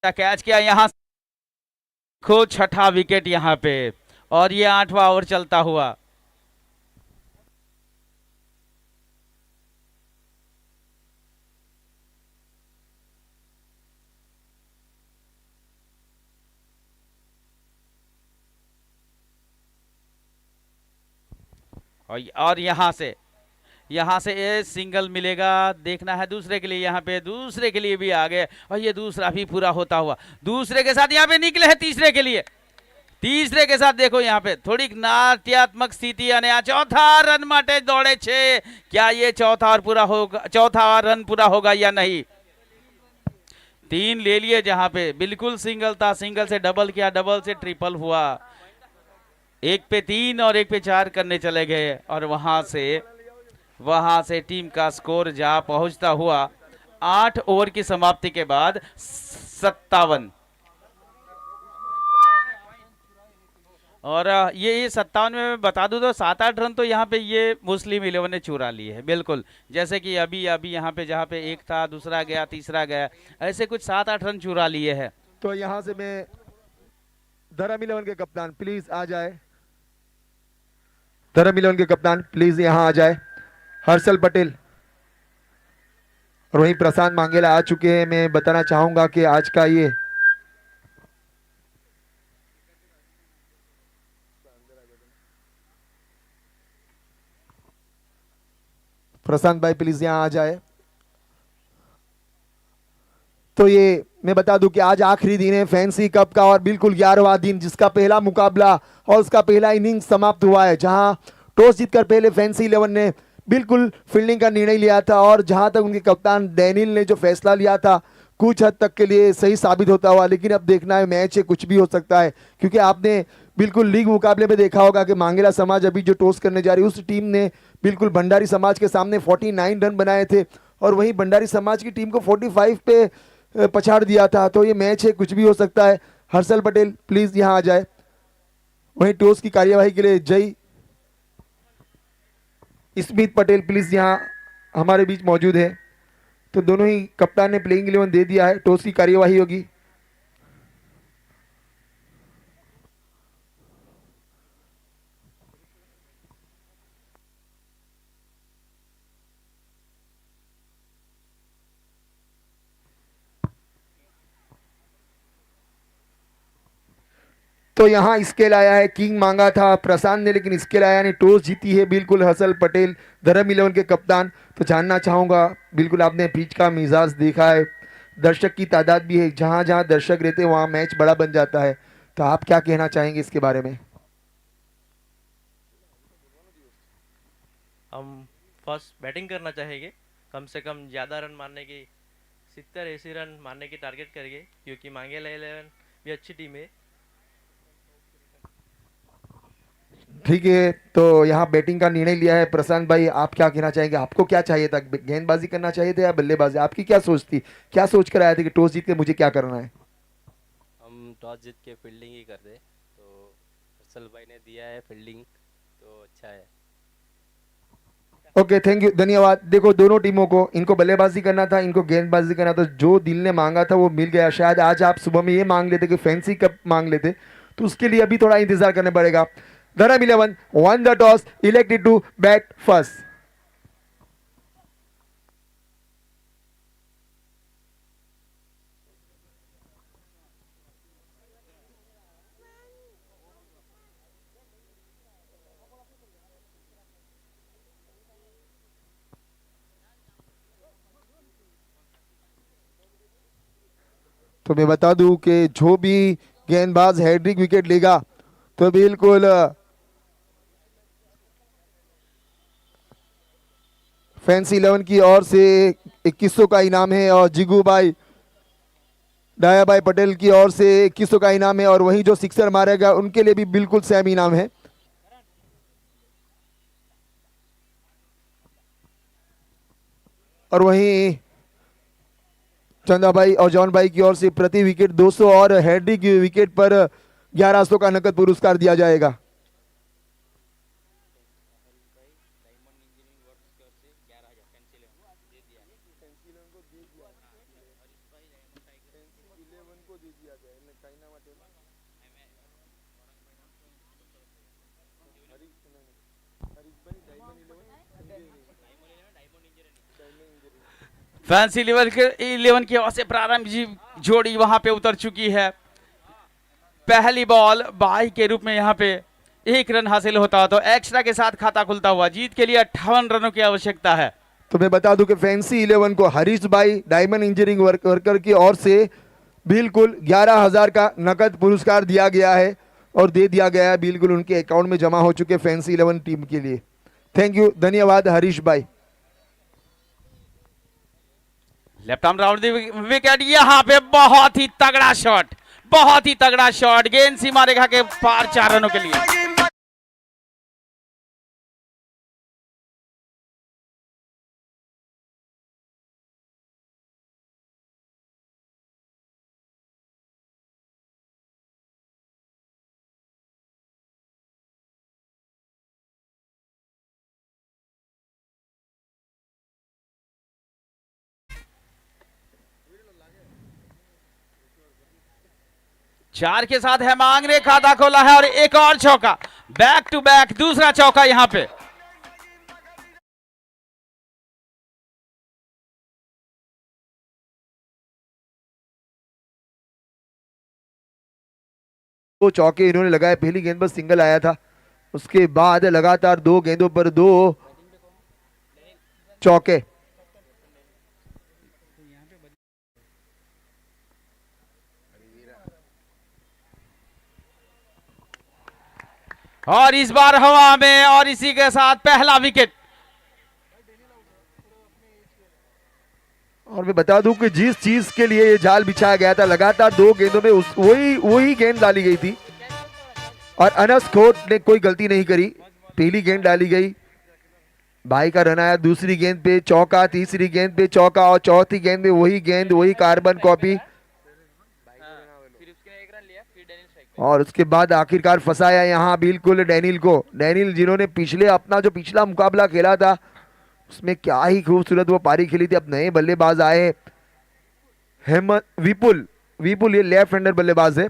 कैच किया यहाँ को, छठा विकेट यहाँ पे और ये 8वां ओवर चलता हुआ। और यहाँ से ये सिंगल मिलेगा, देखना है दूसरे के लिए। यहाँ पे दूसरे के लिए भी आ गए और ये दूसरा भी पूरा होता हुआ दूसरे के साथ यहाँ पे निकले हैं तीसरे के लिए। तीसरे के साथ देखो यहाँ पे थोड़ी नाट्यात्मक स्थिति અને આ चौथा रन माटे दौड़े छे। क्या ये चौथा रन पूरा होगा या नहीं? 3 ले लिए, जहां पे बिल्कुल सिंगल था, सिंगल से डबल किया, डबल से ट्रिपल हुआ, 1 पे 3 और 1 पे 4 करने चले गए और वहां से टीम का स्कोर जा पहुंचता हुआ 8 ओवर की समाप्ति के बाद 57। और ये 57 में मैं बता दूं तो 7-8 रन तो यहाँ पे ये मुस्लिम इलेवन ने चुरा लिए है बिल्कुल। जैसे कि अभी अभी यहाँ पे जहाँ पे एक था, दूसरा गया, तीसरा गया, ऐसे कुछ 7-8 रन चुरा लिए है। तो यहाँ से मैं धर्म इलेवन के कप्तान प्लीज आ जाए, धर्म इलेवन के कप्तान प्लीज यहाँ आ जाए। हर्षल पटेल और वहीं प्रशांत मांगेला आ चुके हैं। मैं बताना चाहूंगा कि आज का ये प्रशांत भाई प्लीज यहाँ आ जाए। तो ये मैं बता दूं कि आज आखिरी दिन है फैंसी कप का और बिल्कुल 11वां दिन, जिसका पहला मुकाबला और उसका पहला इनिंग समाप्त हुआ है, जहां टॉस जीतकर पहले फैंसी इलेवन ने बिल्कुल फील्डिंग का निर्णय लिया था और जहां तक उनके कप्तान डैनियल ने जो फैसला लिया था कुछ हद तक के लिए सही साबित होता हुआ। लेकिन अब देखना है, मैच है, कुछ भी हो सकता है, क्योंकि आपने बिल्कुल लीग मुकाबले में देखा होगा कि मांगेला समाज अभी जो टॉस करने जा रही है उस टीम ने बिल्कुल भंडारी समाज के सामने 49 रन बनाए थे और वहीं भंडारी समाज की टीम को 45 पे पछाड़ दिया था। तो ये मैच है, कुछ भी हो सकता है। हर्षल पटेल प्लीज यहां आ जाए। वहीं टॉस की कार्यवाही के लिए जय स्मित पटेल प्लीज यहां हमारे बीच मौजूद है। तो दोनों ही कप्तान ने प्लेइंग 11 दे दिया है, टॉस की कार्यवाही होगी। तो यहाँ स्केल आया है, किंग मांगा था प्रशांत ने लेकिन स्केल आया ने, टॉस जीती है बिल्कुल हर्षल पटेल धर्म इलेवन के कप्तान। तो जानना चाहूंगा, बिल्कुल आपने पिच का मिजाज देखा है, दर्शक की तादाद भी है, जहां जहां दर्शक रहते हैं वहां मैच बड़ा बन जाता है। तो आप क्या कहना चाहेंगे इसके बारे में? हम फर्स्ट बैटिंग करना चाहेंगे, कम से कम ज़्यादा रन मारने की 70-80 रन मारने की टारगेट करेंगे, क्योंकि मांगेला 11 भी अच्छी टीम है। ठीक है, तो यहाँ बैटिंग का निर्णय लिया है प्रशांत भाई, आप क्या कहना चाहेंगे? आपको क्या चाहिए था, गेंदबाजी करना चाहिए था या बल्लेबाजी? आपकी क्या सोच थी, क्या सोच कर आए थे कि टॉस जीत के मुझे क्या करना है? हम टॉस जीत के फील्डिंग ही कर दे, तो हर्षल भाई ने दिया है फील्डिंग, तो अच्छा है। ओके, थैंक यू, धन्यवाद। देखो दोनों टीमों को, इनको बल्लेबाजी करना था, इनको गेंदबाजी करना था, जो दिल ने मांगा था वो मिल गया। शायद आज आप सुबह में ये मांग लेते कि फैंसी कप मांग लेते, तो उसके लिए अभी थोड़ा इंतजार करना पड़ेगा। Dharam eleven won the toss, elected to bat first. तो मैं बता दूं कि जो भी गेंदबाज हैट्रिक विकेट लेगा तो बिल्कुल फैंसी इलेवन की ओर से 2100 का इनाम है और जिगू भाई डाया भाई पटेल की ओर से 2100 का इनाम है, और वहीं जो सिक्सर मारेगा उनके लिए भी बिल्कुल सेम इनाम है। और वहीं चंदा भाई और जॉन भाई की ओर से प्रति विकेट 200 और हैट्रिक विकेट पर 1100 का नकद पुरस्कार दिया जाएगा। फैंसी इलेवन की ओर से प्रारंभिक जोड़ी वहां पे उतर चुकी है। पहली बॉल बाई के रूप में यहाँ पे 1 रन हासिल होता तो एक्स्ट्रा के साथ खाता खुलता हुआ। जीत के लिए 58 रनों की आवश्यकता है। तो मैं बता दूं कि फैंसी इलेवन को हरीश भाई डायमंड इंजीनियरिंग वर्कर की ओर से बिल्कुल 11,000 का नकद पुरस्कार दिया गया है और दे दिया गया है, बिल्कुल उनके अकाउंट में जमा हो चुके फैंसी इलेवन टीम के लिए। थैंक यू, धन्यवाद हरीश भाई। लेफ्ट आर्म राउंड दी विकेट, यहाँ पे बहुत ही तगड़ा शॉट, बहुत ही तगड़ा शॉट, गेंद सीमा रेखा के पार 4 रनों के लिए। 4 के साथ हेमांग ने खाता खोला है और एक और चौका, बैक टू बैक दूसरा चौका यहां पे। दो चौके इन्होंने लगाए, पहली गेंद पर सिंगल आया था, उसके बाद लगातार 2 गेंदों पर 2 चौके। और इस बार हवा में और इसी के साथ पहला विकेट। और मैं बता दूं कि जिस चीज के लिए ये जाल बिछाया गया था, लगातार 2 गेंदों में वही गेंद डाली गई थी और अनस खोट ने कोई गलती नहीं करी। पहली गेंद डाली गई, भाई का रन आया, दूसरी गेंद पे चौका, तीसरी गेंद पे चौका और चौथी गेंद में वही गेंद, वही कार्बन कॉपी। और उसके बाद आखिरकार फंसाया यहाँ बिल्कुल डैनियल को। डैनियल जिन्होंने अपना जो पिछला मुकाबला खेला था उसमें क्या ही खूबसूरत वो पारी खेली थी। अब नए बल्लेबाज आए, हेमंत विपुल ये लेफ्ट हैंडर बल्लेबाज है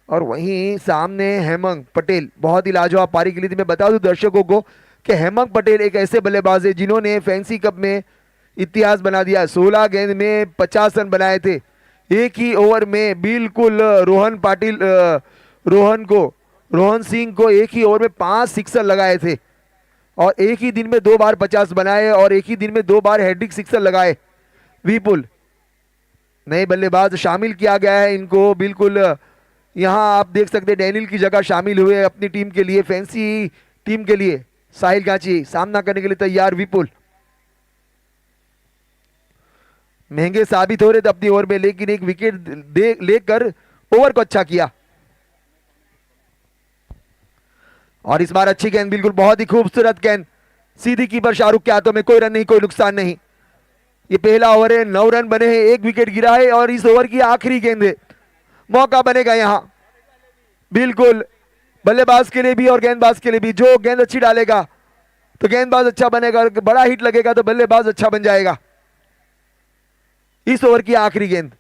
और वहीं सामने हेमंत पटेल, बहुत ही लाजवाब पारी खेली थी। मैं बता दूं दर्शकों को कि हेमंत पटेल एक ऐसे बल्लेबाज है जिन्होंने फैंसी कप में इतिहास बना दिया। 16 गेंद में 50 रन बनाए थे, एक ही ओवर में बिल्कुल रोहन सिंह को एक ही ओवर में 5 सिक्सर लगाए थे और एक ही दिन में 2 बार 50 बनाए और एक ही दिन में 2 बार हैट्रिक सिक्सर लगाए। विपुल नए बल्लेबाज शामिल किया गया है इनको, बिल्कुल यहां आप देख सकते हैं डैनियल की जगह शामिल हुए अपनी टीम के लिए, फैंसी टीम के लिए। साहिल गांची सामना करने के लिए तैयार। विपुल महंगे साबित हो रहे थे अपनी ओवर में, लेकिन एक विकेट लेकर ओवर को अच्छा किया। और इस बार अच्छी गेंद, बिल्कुल बहुत ही खूबसूरत गेंद, सीधी कीपर शाहरुख के हाथों में, कोई रन नहीं, कोई नुकसान नहीं। ये पहला ओवर है, 9 रन बने हैं, 1 विकेट गिरा है और इस ओवर की आखिरी गेंद है। मौका बनेगा यहां बिल्कुल बल्लेबाज के लिए भी और गेंदबाज के लिए भी। जो गेंद अच्छी डालेगा तो गेंदबाज अच्छा बनेगा, बड़ा हिट लगेगा तो बल्लेबाज अच्छा बन जाएगा। इस ओवर की आखिरी गेंद।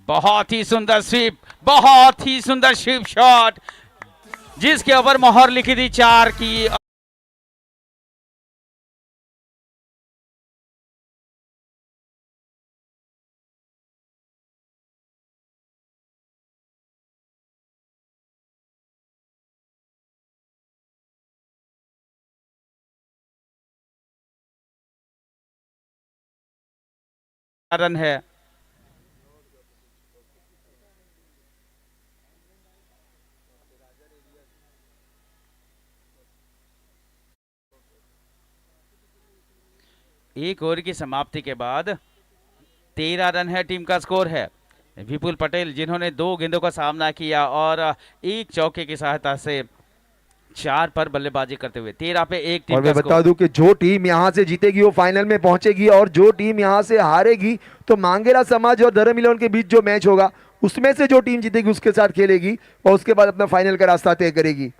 बहुत ही सुंदर स्वीप, बहुत ही सुंदर स्वीप शॉट जिसके ऊपर मोहर लिखी थी 4 की। रन है। एक ओवर की समाप्ति के बाद 13 रन है, टीम का स्कोर है। विपुल पटेल जिन्होंने 2 गेंदों का सामना किया और एक चौके की सहायता से 4 पर बल्लेबाजी करते हुए 13 पे 1 टीम और मैं का बता दूं कि जो टीम यहां से जीतेगी वो फाइनल में पहुंचेगी और जो टीम यहां से हारेगी तो मांगेरा समाज और धर्म इलेवन के बीच जो मैच होगा उसमें से जो टीम जीतेगी उसके साथ खेलेगी और उसके बाद अपना फाइनल का रास्ता तय करेगी।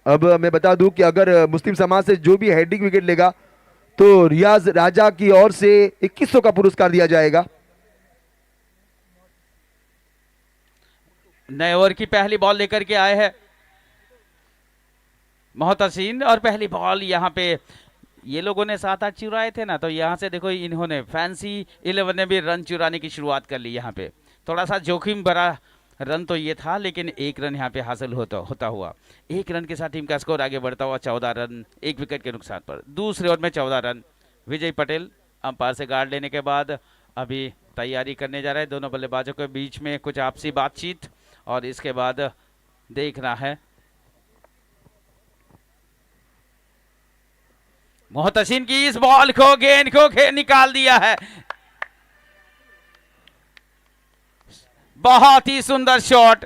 अब मैं बता दूं कि अगर मुस्लिम समाज से जो भी हैट्रिक विकेट लेगा तो रियाज राजा की ओर से 2100 का पुरस्कार दिया जाएगा। नए ओवर की पहली बॉल लेकर के आए हैं मोहतसीन और पहली बॉल यहाँ पे ये लोगों ने 7-8 चुराए थे ना, तो यहाँ से देखो इन्होंने फैंसी 11 ने भी रन चुराने की शुरुआत कर ली। यहाँ पे थोड़ा सा जोखिम भरा रन तो ये था, लेकिन 1 रन यहाँ पे हासिल होता हुआ 1 रन के साथ टीम का स्कोर आगे बढ़ता हुआ 14 रन 1 विकेट के नुकसान पर। दूसरे ओवर में 14 रन। विजय पटेल अंपायर से गार्ड लेने के बाद अभी तैयारी करने जा रहे हैं। दोनों बल्लेबाजों के बीच में कुछ आपसी बातचीत और इसके बाद देखना है। मोहतसीन की इस बॉल को गेंद को निकाल दिया है। बहुत ही सुंदर शॉट।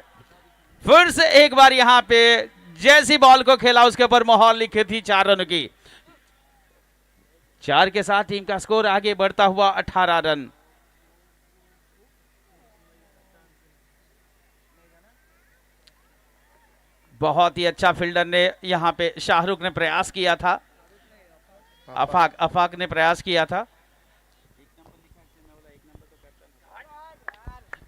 फिर से एक बार यहां पे जैसी बॉल को खेला उसके ऊपर मोहर लिखी थी 4 रनों की। 4 के साथ टीम का स्कोर आगे बढ़ता हुआ 18 रन। बहुत ही अच्छा फील्डर ने यहां पे शाहरुख ने प्रयास किया था, अफाक ने प्रयास किया था।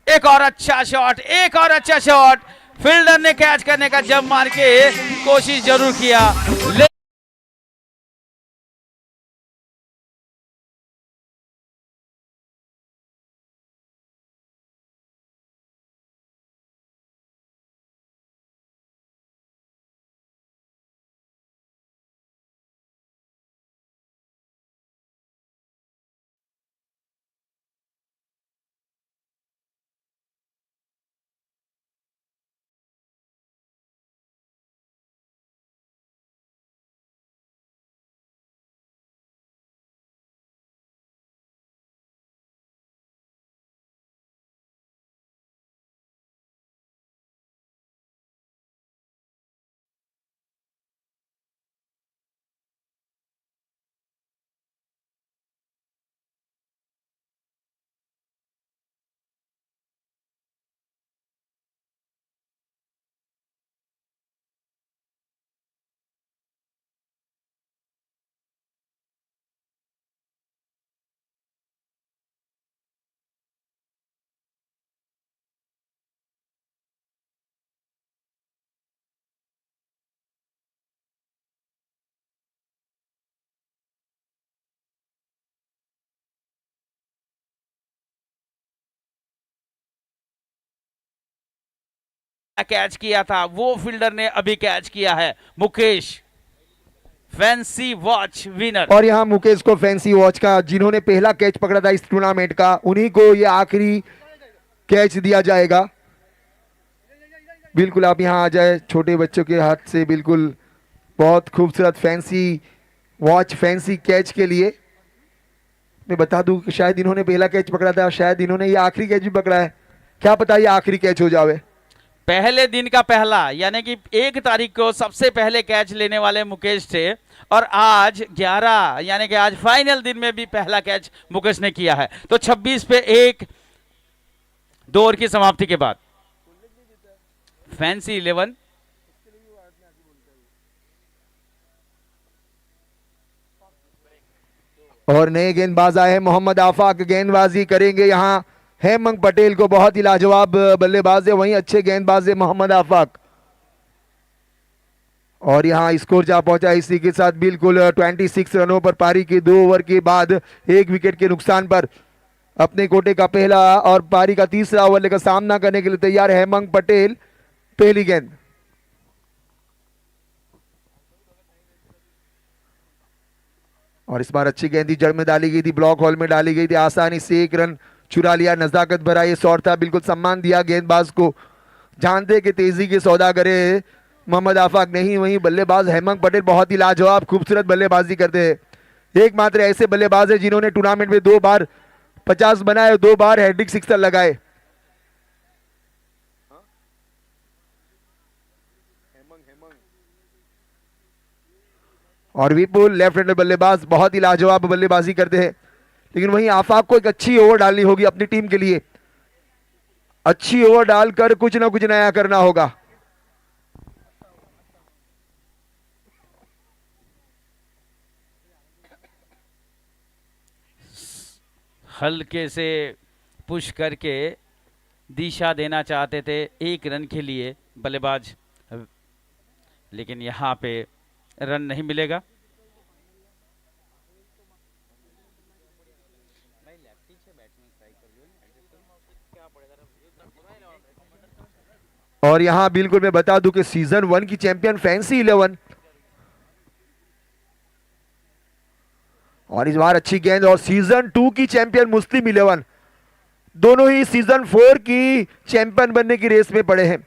एक और अच्छा शॉट, एक और अच्छा शॉट। फील्डर ने कैच करने का जंप मार के कोशिश जरूर किया, कैच किया था वो फील्डर ने अभी कैच किया है। Mukesh, fancy watch winner. और यहाँ मुकेश को फैंसी वॉच का, जिन्होंने पहला कैच पकड़ा था इस टूर्नामेंट का, उन्हीं को ये आखिरी कैच दिया जाएगा। बिल्कुल आप यहाँ आ जाए छोटे बच्चों के हाथ से, बिल्कुल बहुत खूबसूरत फैंसी वॉच, फैंसी कैच के लिए। मैं बता दूं कि शायद इन्होंने पहला कैच पकड़ा था, शायद इन्होंने ये आखिरी कैच भी पकड़ा है, क्या पता ये आखिरी कैच हो जावे। पहले दिन का पहला, यानी कि 1 तारीख को सबसे पहले कैच लेने वाले मुकेश थे, और आज 11 यानी कि आज फाइनल दिन में भी पहला कैच मुकेश ने किया है। तो 26 पे 1, 2 ओवर की समाप्ति के बाद फैंसी 11 और नए गेंदबाज आए हैं मोहम्मद आफाक, गेंदबाजी करेंगे यहाँ हेमंग पटेल को, बहुत ही लाजवाब बल्लेबाज है, वहीं अच्छे गेंदबाज है मोहम्मद आफाक। और यहाँ स्कोर जा पहुंचा इसी के साथ बिल्कुल 26 रनों पर पारी के 2 ओवर के बाद 1 विकेट के नुकसान पर अपने कोटे का पहला और पारी का तीसरा ओवर लेकर सामना करने के लिए तैयार है हेमंग पटेल। पहली गेंद और इस बार अच्छी गेंद जड़ में डाली गई थी, ब्लॉक होल में डाली गई थी, आसानी से 1 रन चुरा लिया। नजाकत भरा ये शॉट था, बिल्कुल सम्मान दिया गेंदबाज को, जानते कि तेजी के सौदागर मोहम्मद आफाक नहीं, वहीं बल्लेबाज हेमंग पटेल बहुत ही लाजवाब खूबसूरत बल्लेबाजी करते हैं। एकमात्र ऐसे बल्लेबाज है जिन्होंने टूर्नामेंट में 2 बार 50 बनाए, 2 बार हैट्रिक सिक्सर लगाए। और विपुल लेफ्ट हैंडर बल्लेबाज बहुत ही लाजवाब बल्लेबाजी करते हैं, लेकिन वहीं आफाक को एक अच्छी ओवर डालनी होगी अपनी टीम के लिए, अच्छी ओवर डालकर कुछ ना कुछ नया करना होगा। हल्के से पुश करके दिशा देना चाहते थे 1 रन के लिए बल्लेबाज, लेकिन यहां पे रन नहीं मिलेगा। और यहां बिल्कुल मैं बता दूं कि सीजन 1 की चैंपियन फैंसी 11, और इस बार अच्छी गेंद, और सीजन 2 की चैंपियन मुस्लिम 11, दोनों ही सीजन 4 की चैंपियन बनने की रेस में पड़े हैं।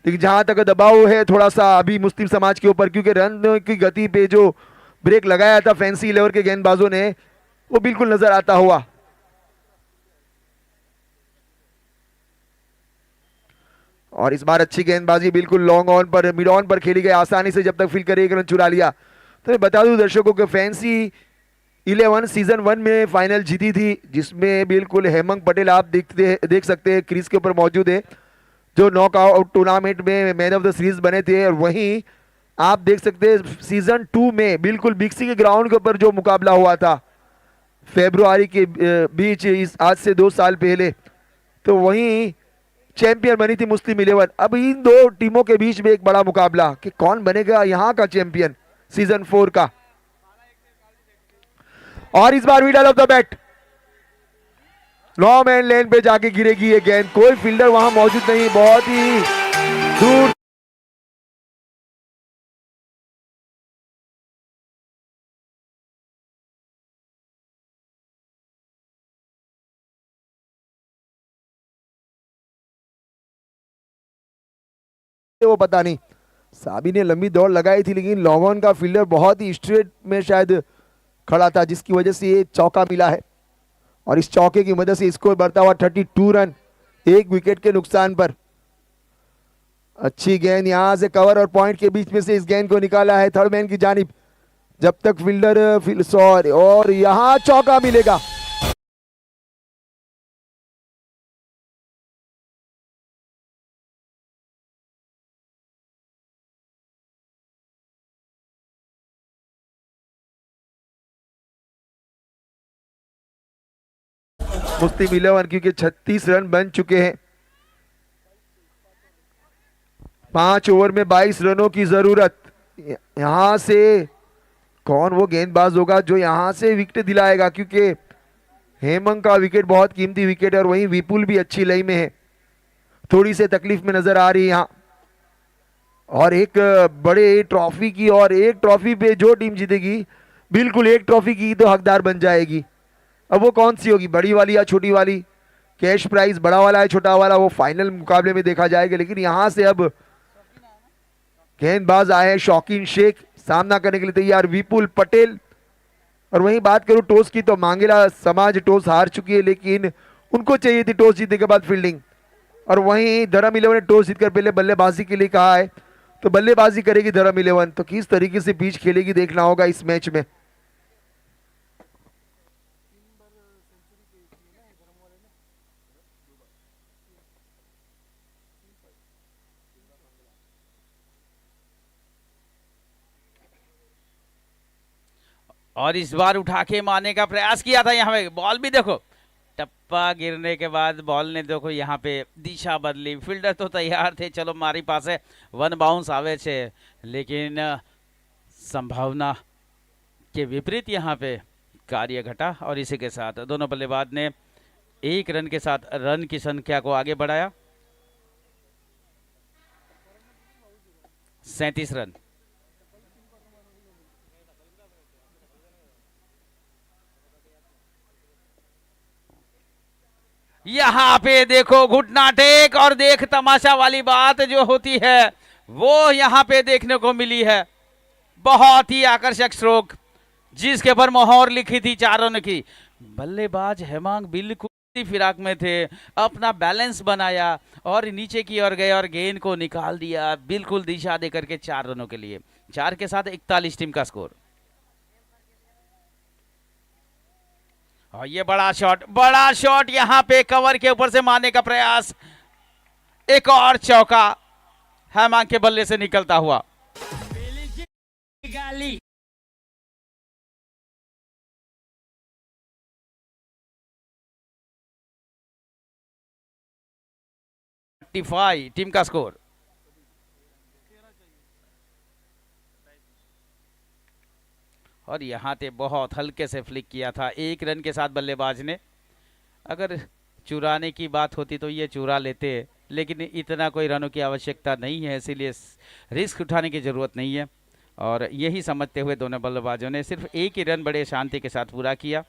लेकिन जहां तक दबाव है थोड़ा सा अभी मुस्लिम समाज के ऊपर, क्योंकि रन की गति पे जो ब्रेक लगाया था फैंसी 11 के गेंदबाजों ने, वो बिल्कुल नजर आता हुआ। और इस बार अच्छी गेंदबाजी, बिल्कुल लॉन्ग ऑन पर, मिड ऑन पर खेली गई, आसानी से जब तक फील्ड करे 1 रन चुरा लिया। तो मैं बता दूं दर्शकों को फैंसी 11 सीजन 1 में फाइनल जीती थी, जिसमें बिल्कुल हेमंग पटेल आप देख सकते हैं क्रीज के ऊपर मौजूद है, जो नॉकआउट टूर्नामेंट में मैन ऑफ द सीरीज बने थे। और वहीं आप देख सकते हैं सीजन 2 में बिल्कुल बिक्सी के ग्राउंड के ऊपर जो मुकाबला हुआ था फरवरी के बीच, इस आज से 2 साल पहले, तो वहीं चैंपियन बनी थी मुस्लिम 11। अब इन दो टीमों के बीच में एक बड़ा मुकाबला कि कौन बनेगा यहाँ का चैंपियन सीजन 4 का। और इस बार middle of the bat, no man land पे जाके गिरेगी ये गेंद, कोई फील्डर वहां मौजूद नहीं, बहुत ही दूर। वो पता नहीं, साबी ने लंबी दौड़ लगाई थी लेकिन लॉन्गऑन का फील्डर बहुत ही स्ट्रेट में शायद खड़ा था, जिसकी वजह से ये चौका मिला है। और इस चौके की मदद से स्कोर बढ़ता हुआ 32 रन, एक विकेट के नुकसान पर। अच्छी गेंद यहां से कवर और पॉइंट के बीच में से इस गेंद को निकाला है थर्ड मैन की जानिब, जब तक फील्डर सॉरी, और यहां चौका मिलेगा। मुस्लिम 11 क्योंकि 36 रन बन चुके हैं, 5 ओवर में 22 रनों की जरूरत। यहां से कौन वो गेंदबाज होगा जो यहां से विकेट दिलाएगा, क्योंकि हेमंग का विकेट बहुत कीमती विकेट है और वहीं विपुल भी अच्छी लय में है, थोड़ी से तकलीफ में नजर आ रही है यहां। और एक बड़े ट्रॉफी की, और एक ट्रॉफी पे जो टीम जीतेगी बिल्कुल एक ट्रॉफी की तो हकदार बन जाएगी। अब वो कौन सी होगी, बड़ी वाली या छोटी वाली, कैश प्राइस बड़ा वाला है छोटा वाला, वो फाइनल मुकाबले में देखा जाएगा। लेकिन यहां से अब गेंदबाज आए हैं शौकीन शेख, सामना करने के लिए तैयार विपुल पटेल। और वहीं बात करूं टॉस की तो मांगेला समाज टॉस हार चुकी है, लेकिन उनको चाहिए थी टॉस जीतने के बाद फील्डिंग। और वहीं धर्म 11 ने टॉस जीतकर पहले बल्लेबाजी के लिए कहा है, तो बल्लेबाजी करेगी धर्म 11। तो किस तरीके से पिच खेलेगी देखना होगा इस मैच में। और इस बार उठा के मारने का प्रयास किया था, यहाँ पे बॉल भी देखो, टप्पा गिरने के बाद बॉल ने देखो यहाँ पे दिशा बदली। फील्डर तो तैयार थे, चलो मारी पासे वन बाउंस आवे छे, लेकिन संभावना के विपरीत यहाँ पे कार्य घटा। और इसी के साथ दोनों बल्लेबाज ने एक रन के साथ रन की संख्या को आगे बढ़ाया, 37 रन। यहाँ पे देखो घुटना टेक और देख तमाशा वाली बात जो होती है वो यहाँ पे देखने को मिली है। बहुत ही आकर्षक स्ट्रोक जिसके पर मोहर लिखी थी 4 रन की। बल्लेबाज हेमांग बिल्कुल फिराक में थे, अपना बैलेंस बनाया और नीचे की ओर गए और गेंद को निकाल दिया बिल्कुल दिशा देकर के 4 रनों के लिए। 4 के साथ 41 टीम का स्कोर। और ये बड़ा शॉट यहां पे कवर के ऊपर से मारने का प्रयास, एक और चौका हेमांग के बल्ले से निकलता हुआ। टीम का स्कोर। और यहाँ पे बहुत हल्के से फ्लिक किया था 1 रन के साथ बल्लेबाज ने। अगर चुराने की बात होती तो ये चुरा लेते, लेकिन इतना कोई रनों की आवश्यकता नहीं है, इसीलिए रिस्क उठाने की ज़रूरत नहीं है। और यही समझते हुए दोनों बल्लेबाजों ने सिर्फ 1 ही रन बड़े शांति के साथ पूरा किया।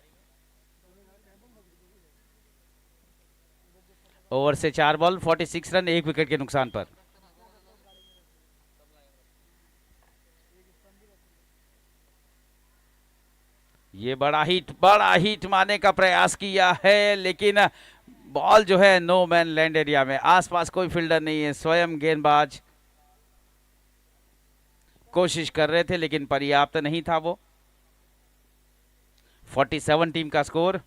ओवर से 4 बॉल 46 रन, 1 विकेट के नुकसान पर। ये बड़ा हिट मारने का प्रयास किया है, लेकिन बॉल जो है नो मैन लैंड एरिया में, आसपास कोई फील्डर नहीं है। स्वयं गेंदबाज कोशिश कर रहे थे लेकिन पर्याप्त नहीं था वो। 47 टीम का स्कोर।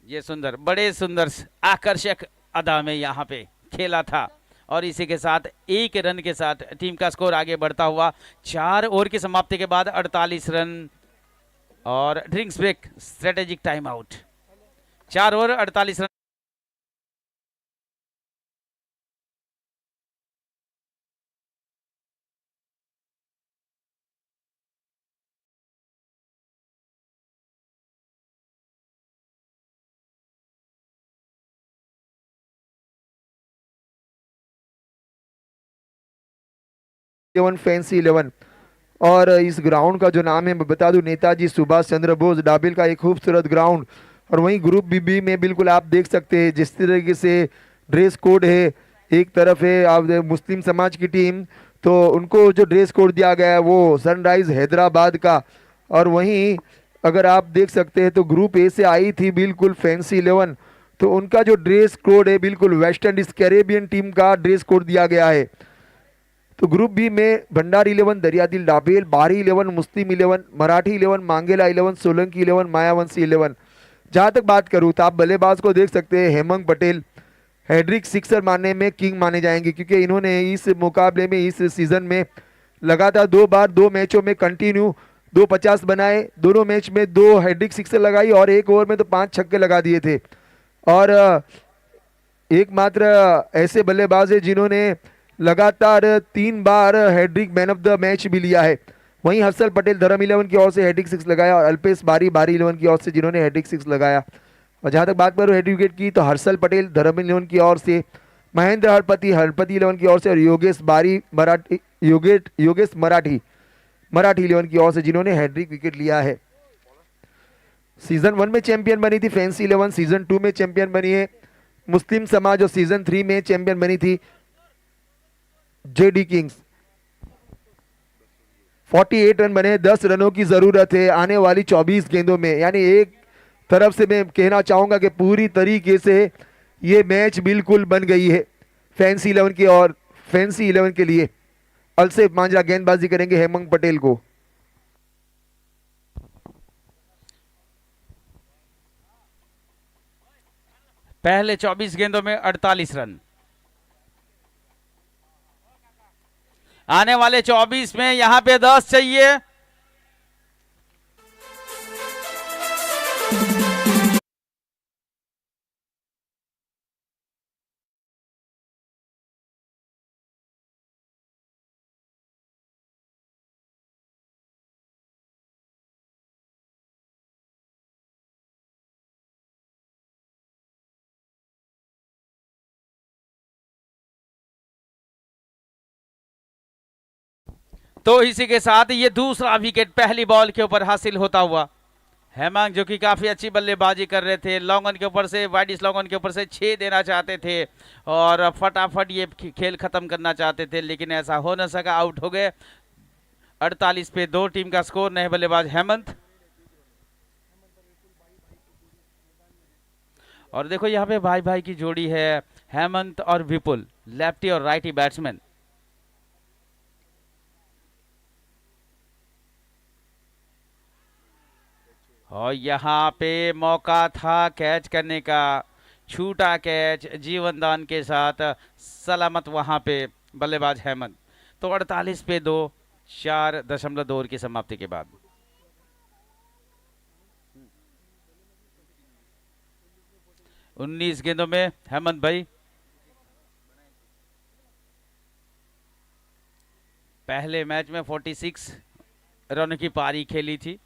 ये सुंदर, बड़े सुंदर आकर्षक अदा में यहाँ पे खेला था और इसी के साथ 1 रन के साथ टीम का स्कोर आगे बढ़ता हुआ 4 ओवर की समाप्ति के बाद 48 रन और drinks break strategic time out. 4 over 48 run. Fancy 11 और इस ग्राउंड का जो नाम है मैं बता दूं, नेताजी सुभाष चंद्र बोस डाबिल का एक खूबसूरत ग्राउंड। और वहीं ग्रुप बी में बिल्कुल आप देख सकते हैं जिस तरीके से ड्रेस कोड है, एक तरफ है आप मुस्लिम समाज की टीम, तो उनको जो ड्रेस कोड दिया गया है वो सनराइज हैदराबाद का। और वहीं अगर आप देख सकते हैं तो ग्रुप ए से आई थी बिल्कुल फैंसी 11, तो उनका जो ड्रेस कोड है बिल्कुल वेस्ट इंडीज कैरेबियन टीम का ड्रेस कोड दिया गया है। तो ग्रुप बी में भंडारी 11, दरियादिल डाबेल, बारी 11, मुस्लिम 11, मराठी 11, मांगेला 11, सोलंकी 11, मायावंशी 11। जहां तक बात करूं तो आप बल्लेबाज को देख सकते हैं, हेमंत पटेल हैड्रिक सिक्सर मारने में किंग माने जाएंगे, क्योंकि इन्होंने इस मुकाबले में इस सीजन में लगातार 2 बार 2 मैचों में कंटिन्यू 250 बनाए, दोनों मैच में 2 हैड्रिक सिक्सर लगाई और 1 ओवर में तो 5 छक्के लगा दिए थे। और एकमात्र ऐसे बल्लेबाज है जिन्होंने लगातार 3 बार हैड्रिक मैन ऑफ द मैच भी लिया है। वहीं हर्षल पटेल धर्म 11 की ओर से हैड्रिक 6 लगाया और अल्पेश बारी 11 की ओर से जिन्होंने हैड्रिक 6 लगाया। और जहां तक बात करूं हेड विकेट की तो हर्षल पटेल धर्म 11 की ओर से, महेंद्र हरपति 11 की ओर से और योगेश मराठी 11 की ओर से जिन्होंने हैड्रिक विकेट लिया है। सीजन 1 में चैंपियन बनी थी फैंसी 11, सीजन 2 में चैंपियन बनी है मुस्लिम समाज और सीजन 3 में चैंपियन बनी थी जेडी किंग्स। 48 रन बने, 10 रनों की जरूरत है आने वाली 24 गेंदों में। यानी एक तरफ से मैं कहना चाहूंगा कि पूरी तरीके से ये मैच बिल्कुल बन गई है फैंसी 11 की और फैंसी 11 के लिए अलसेफ मांजरा गेंदबाजी करेंगे हेमंत पटेल को। पहले 24 गेंदों में 48 रन। आने वाले 24 में यहां पे 10 चाहिए। तो इसी के साथ ये दूसरा विकेट पहली बॉल के ऊपर हासिल होता हुआ हेमंत, जो कि काफी अच्छी बल्लेबाजी कर रहे थे, लॉन्गन के ऊपर से वाइडिस लॉन्गन के ऊपर से 6 देना चाहते थे और फटाफट ये खेल खत्म करना चाहते थे, लेकिन ऐसा हो न सका, आउट हो गए। 48 पे 2 टीम का स्कोर। नए बल्लेबाज हेमंत। और देखो यहाँ पे भाई भाई की जोड़ी है हेमंत और विपुल, लेफ्टी और राइटी बैट्समैन। और यहाँ पे मौका था कैच करने का, छूटा कैच जीवनदान के साथ सलामत वहां पे बल्लेबाज हेमंत। तो 48 पे 2, 4.2 ओवर की समाप्ति के बाद 19 गेंदों में हेमंत भाई पहले मैच में 46 रनों की पारी खेली थी।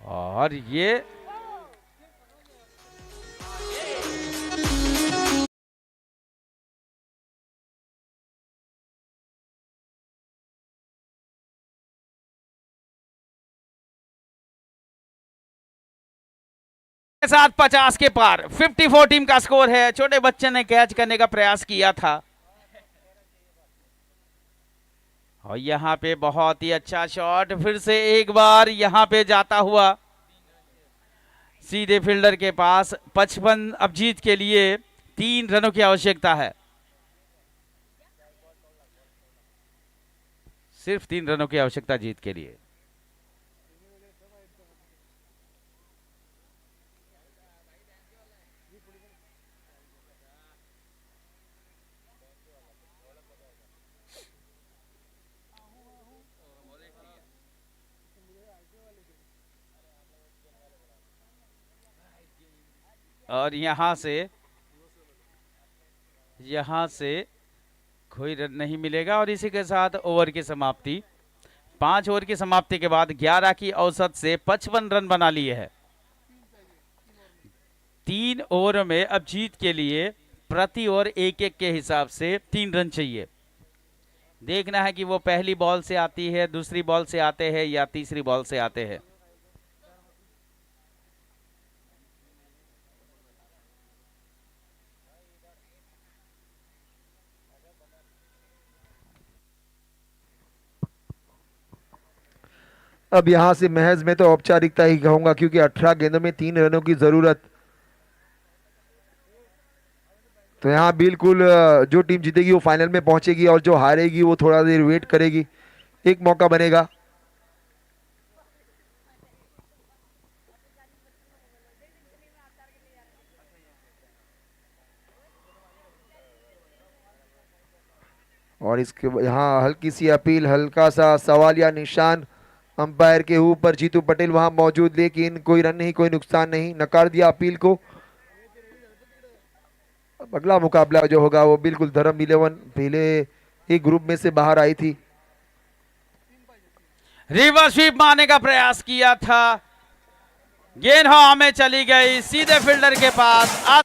और ये साथ 50 के पार, 54 टीम का स्कोर है। छोटे बच्चे ने कैच करने का प्रयास किया था और यहाँ पे बहुत ही अच्छा शॉट, फिर से एक बार यहाँ पे जाता हुआ सीधे फील्डर के पास। 55 अब जीत के लिए 3 रनों की आवश्यकता है, सिर्फ 3 रनों की आवश्यकता जीत के लिए। और यहां से कोई रन नहीं मिलेगा और इसी के साथ ओवर की समाप्ति। 5 ओवर की समाप्ति के बाद 11 की औसत से 55 रन बना लिए है। 3 ओवर में अब जीत के लिए प्रति ओवर 1-1 के हिसाब से 3 रन चाहिए। देखना है कि वो पहली बॉल से आती है, दूसरी बॉल से आते हैं या तीसरी बॉल से आते हैं। अब यहां से महज में तो औपचारिकता ही कहूंगा, क्योंकि 18 गेंदों में 3 रनों की जरूरत। तो यहाँ बिल्कुल जो टीम जीतेगी वो फाइनल में पहुंचेगी और जो हारेगी वो थोड़ा देर वेट करेगी, एक मौका बनेगा। और इसके यहाँ हल्की सी अपील, हल्का सा सवाल या निशान अंपायर के ऊपर। जीतू पटेल वहां मौजूद, लेकिन कोई रन नहीं, कोई नुकसान नहीं, नकार दिया अपील को। अब अगला मुकाबला जो होगा वो बिल्कुल धर्म 11 पहले एक ग्रुप में से बाहर आई थी। रिवर्स स्वीप मारने का प्रयास किया था, गेंद हवा में चली गई सीधे फील्डर के पास।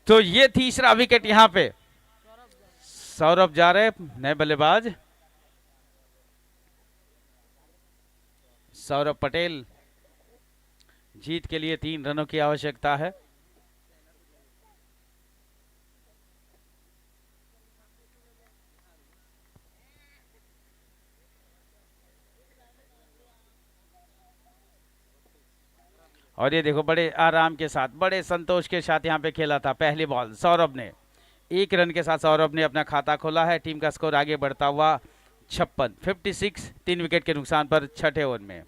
तो ये तीसरा विकेट यहां पे सौरभ जा रहे, नए बल्लेबाज सौरभ पटेल। जीत के लिए 3 रनों की आवश्यकता है। और ये देखो बड़े आराम के साथ, बड़े संतोष के साथ यहाँ पे खेला था। पहली बॉल सौरभ ने 1 रन के साथ सौरभ ने अपना खाता खोला है। टीम का स्कोर आगे बढ़ता हुआ 56 3 विकेट के नुकसान पर छठे ओवर में।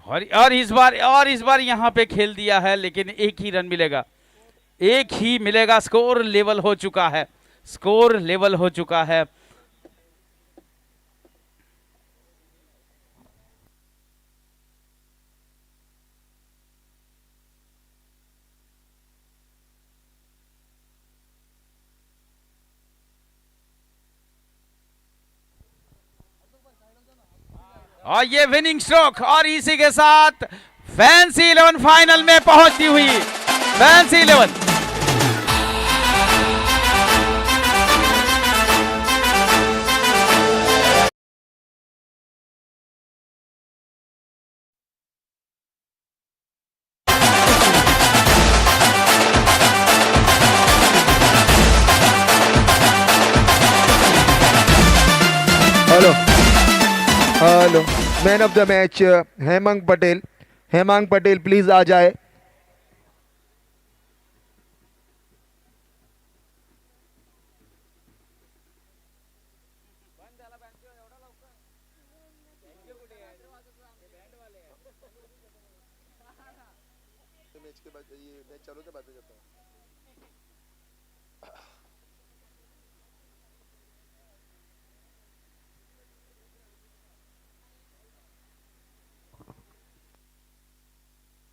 और इस बार यहां पे खेल दिया है, लेकिन एक ही रन मिलेगा, एक ही मिलेगा। स्कोर लेवल हो चुका है, स्कोर लेवल हो चुका है। और ये विनिंग स्ट्रोक, और इसी के साथ फैंसी 11 फाइनल में पहुंचती हुई fancy 11। Hello hello, man of the match Hemang Patel. Hemang Patel please आ जाए। मैच के बाद ये मैच चालू होने बाद में जाता हूँ।